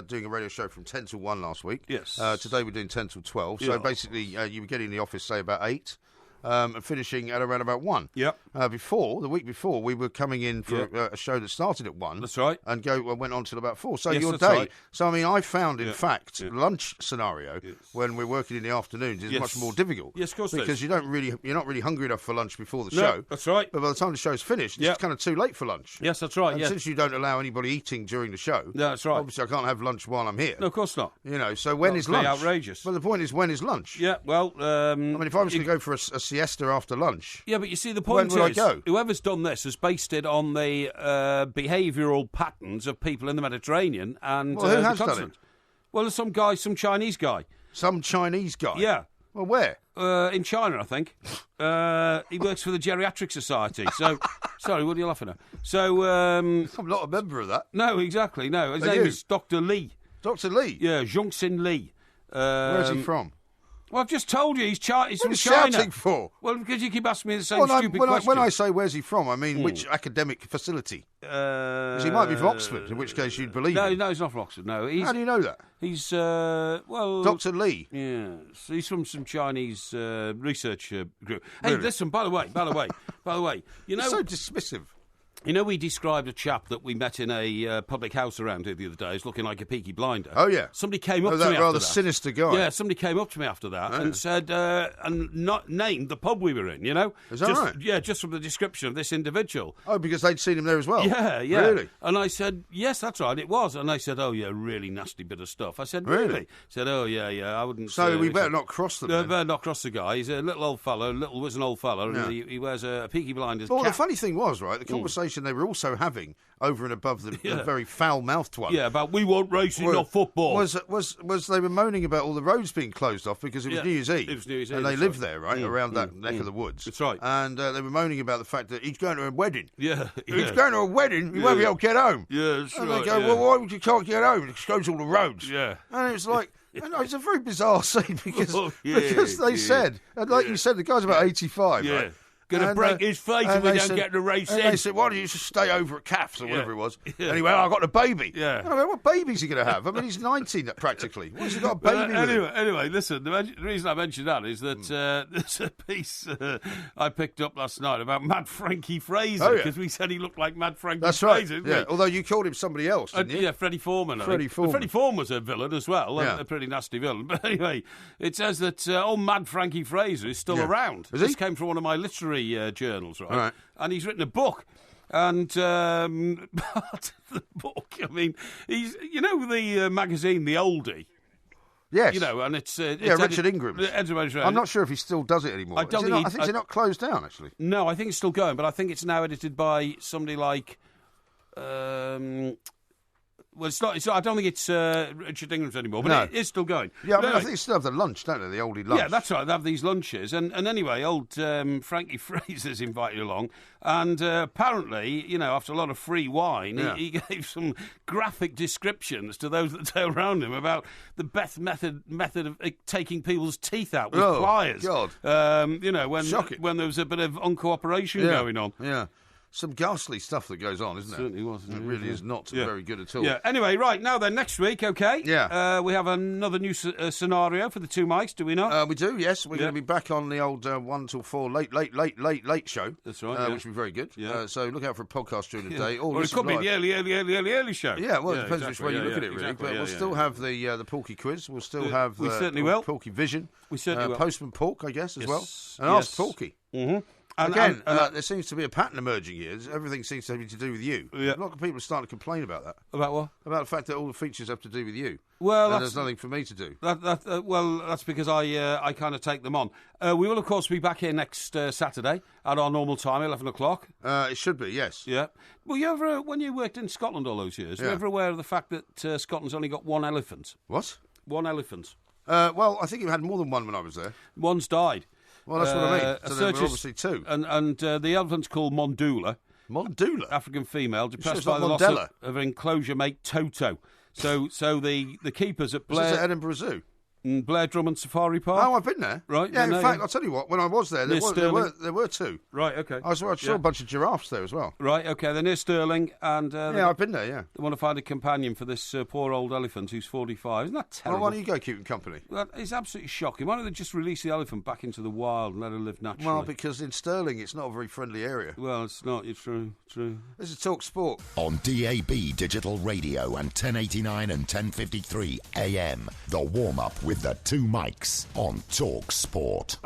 doing a radio show from 10 till 1 last week. Yes. Today we're doing 10 till 12. So basically, you were getting in the office, say, about 8. And finishing at around about 1. Yep. The week before, we were coming in for a show that started at 1. That's right. And went on till about 4. So Yes, your that's day. right. So I mean, I found in fact lunch scenario when we're working in the afternoons is much more difficult. Yes, of course it is. Because you're not really hungry enough for lunch before the No, show. that's right. But by the time the show's finished, it's kind of too late for lunch. Yes, that's right. And since you don't allow anybody eating during the show, that's right. Obviously, I can't have lunch while I'm here. No, of course not. So when is lunch? Outrageous. But the point is, when is lunch? Yeah, well... I mean, if I was going to go for a siesta after lunch... Yeah, but you see, the point when would is, I go? Whoever's done this has based it on the behavioural patterns of people in the Mediterranean and who has the done continent. Well, some Chinese guy. Some Chinese guy? Yeah. Well, where? In China, I think. He works for the Geriatric Society. So, sorry, what are you laughing at? So, I'm not a member of that. No, exactly, no. His name is Dr. Lee. Dr. Lee? Yeah, Zhongxin Lee. Where's he from? Well, I've just told you he's from China. What are you shouting for? Well, because you keep asking me the same stupid question. When I say where's he from, I mean which academic facility? Because he might be from Oxford, in which case you'd believe him. No, he's not from Oxford, no. How do you know that? He's, well... Dr. Lee? Yeah, so he's from some Chinese research group. Hey, listen, by the way, you know... You're so dismissive. You know, we described a chap that we met in a public house around here the other day as looking like a Peaky Blinder. Oh, yeah. Somebody came up to me that after rather that. sinister guy. Yeah, somebody came up to me after that and said, and not named the pub we were in, you know? Is that right? Yeah, just from the description of this individual. Oh, because they'd seen him there as well? Yeah. Really? And I said, yes, that's right, it was. And they said, oh, yeah, really nasty bit of stuff. I said, really? He said, oh, yeah, I wouldn't... So we better not cross them, better not cross the guy. He's a little old fellow, was an old fellow, and he wears a Peaky Blinders cap. The funny thing was, right, the conversation they were also having over and above the very foul-mouthed one. Yeah, about we want racing, not football. Was they were moaning about all the roads being closed off because it was New Year's Eve. It was New Year's Eve. And they lived there, right, around that neck of the woods. That's right. And they were moaning about the fact that he's going to a wedding. Yeah. He's going to a wedding, he won't be able to get home. Yeah, that's and right. They go, well, why would you can't get home? It goes all the roads. Yeah. And it's like... it's a very bizarre scene because they said, and like you said, the guy's about 85, right? Going to break his face if we don't get the race in. And they said, why don't you just stay over at Caff's or whatever it was? Anyway, I've got a baby. Yeah. And I went, what baby's he going to have? I mean, he's 19 practically. What's he got a baby with? Anyway, listen, the reason I mentioned that is that there's a piece I picked up last night about Mad Frankie Fraser, because we said he looked like Mad Frankie Fraser. That's right, although you called him somebody else, didn't you? Yeah, Freddie Foreman. Freddie Foreman was a villain as well, a pretty nasty villain. But anyway, it says that old Mad Frankie Fraser is still around. Is he? This came from one of my literary journals. Right. And he's written a book. And part of the book, I mean, he's, you know, the magazine, The Oldie. Yes. You know, and it's Richard Ingram. I'm not sure if he still does it anymore. I think it's not closed down, actually. No, I think it's still going, but I think it's now edited by somebody like... Well, it's not. I don't think it's Richard Ingram's anymore, but it is still going. Yeah, I think they still have the lunch, don't they? The oldie lunch. Yeah, that's right. They have these lunches, and anyway, old Frankie Fraser's invited along, and apparently, you know, after a lot of free wine, he gave some graphic descriptions to those that were around him about the best method of taking people's teeth out with pliers. God. You know, when there was a bit of uncooperation going on. Yeah. Some ghastly stuff that goes on, isn't there? Certainly was. It really is not very good at all. Yeah. Anyway, right, now then, next week, okay? Yeah. We have another new scenario for the two mics, do we not? We do, yes. We're going to be back on the old 1 till 4 late show. That's right, which will be very good. Yeah. So look out for a podcast during the day. Or it could be the early show. Yeah, well, it depends which way you look at it, really. But we'll still have the Porky quiz. We'll still have we certainly will. Porky Vision. We certainly will. Postman Pork, I guess, as well. And Ask Porky. Mm-hmm. Again, there seems to be a pattern emerging here. Everything seems to have to do with you. Yeah. A lot of people are starting to complain about that. About what? About the fact that all the features have to do with you. Well, and there's nothing for me to do. That's because I kind of take them on. We will, of course, be back here next Saturday at our normal time, 11 o'clock. It should be, yes. Yeah. Well, you ever, when you worked in Scotland all those years, were you ever aware of the fact that Scotland's only got one elephant? What? One elephant. Well, I think you had more than one when I was there. One's died. Well, that's what I mean. So there were obviously two. And the elephant's called Mondula. Mondula? African female, depressed by the loss of enclosure mate Toto. So the keepers at Blair... Was this at Edinburgh Zoo? Blair Drummond Safari Park. Oh, I've been there. Right. Yeah, in fact, I'll tell you what, when I was there, there were two. Right, okay. I saw a bunch of giraffes there as well. Right, okay. They're near Stirling. And I've been there, yeah. They want to find a companion for this poor old elephant who's 45. Isn't that terrible? Well, why don't you go keep him company? Well, it's absolutely shocking. Why don't they just release the elephant back into the wild and let her live naturally? Well, because in Stirling, it's not a very friendly area. Well, it's not. It's true. This is Talk Sport. On DAB Digital Radio and 1089 and 1053 AM. The warm-up with the two mics on Talk Sport.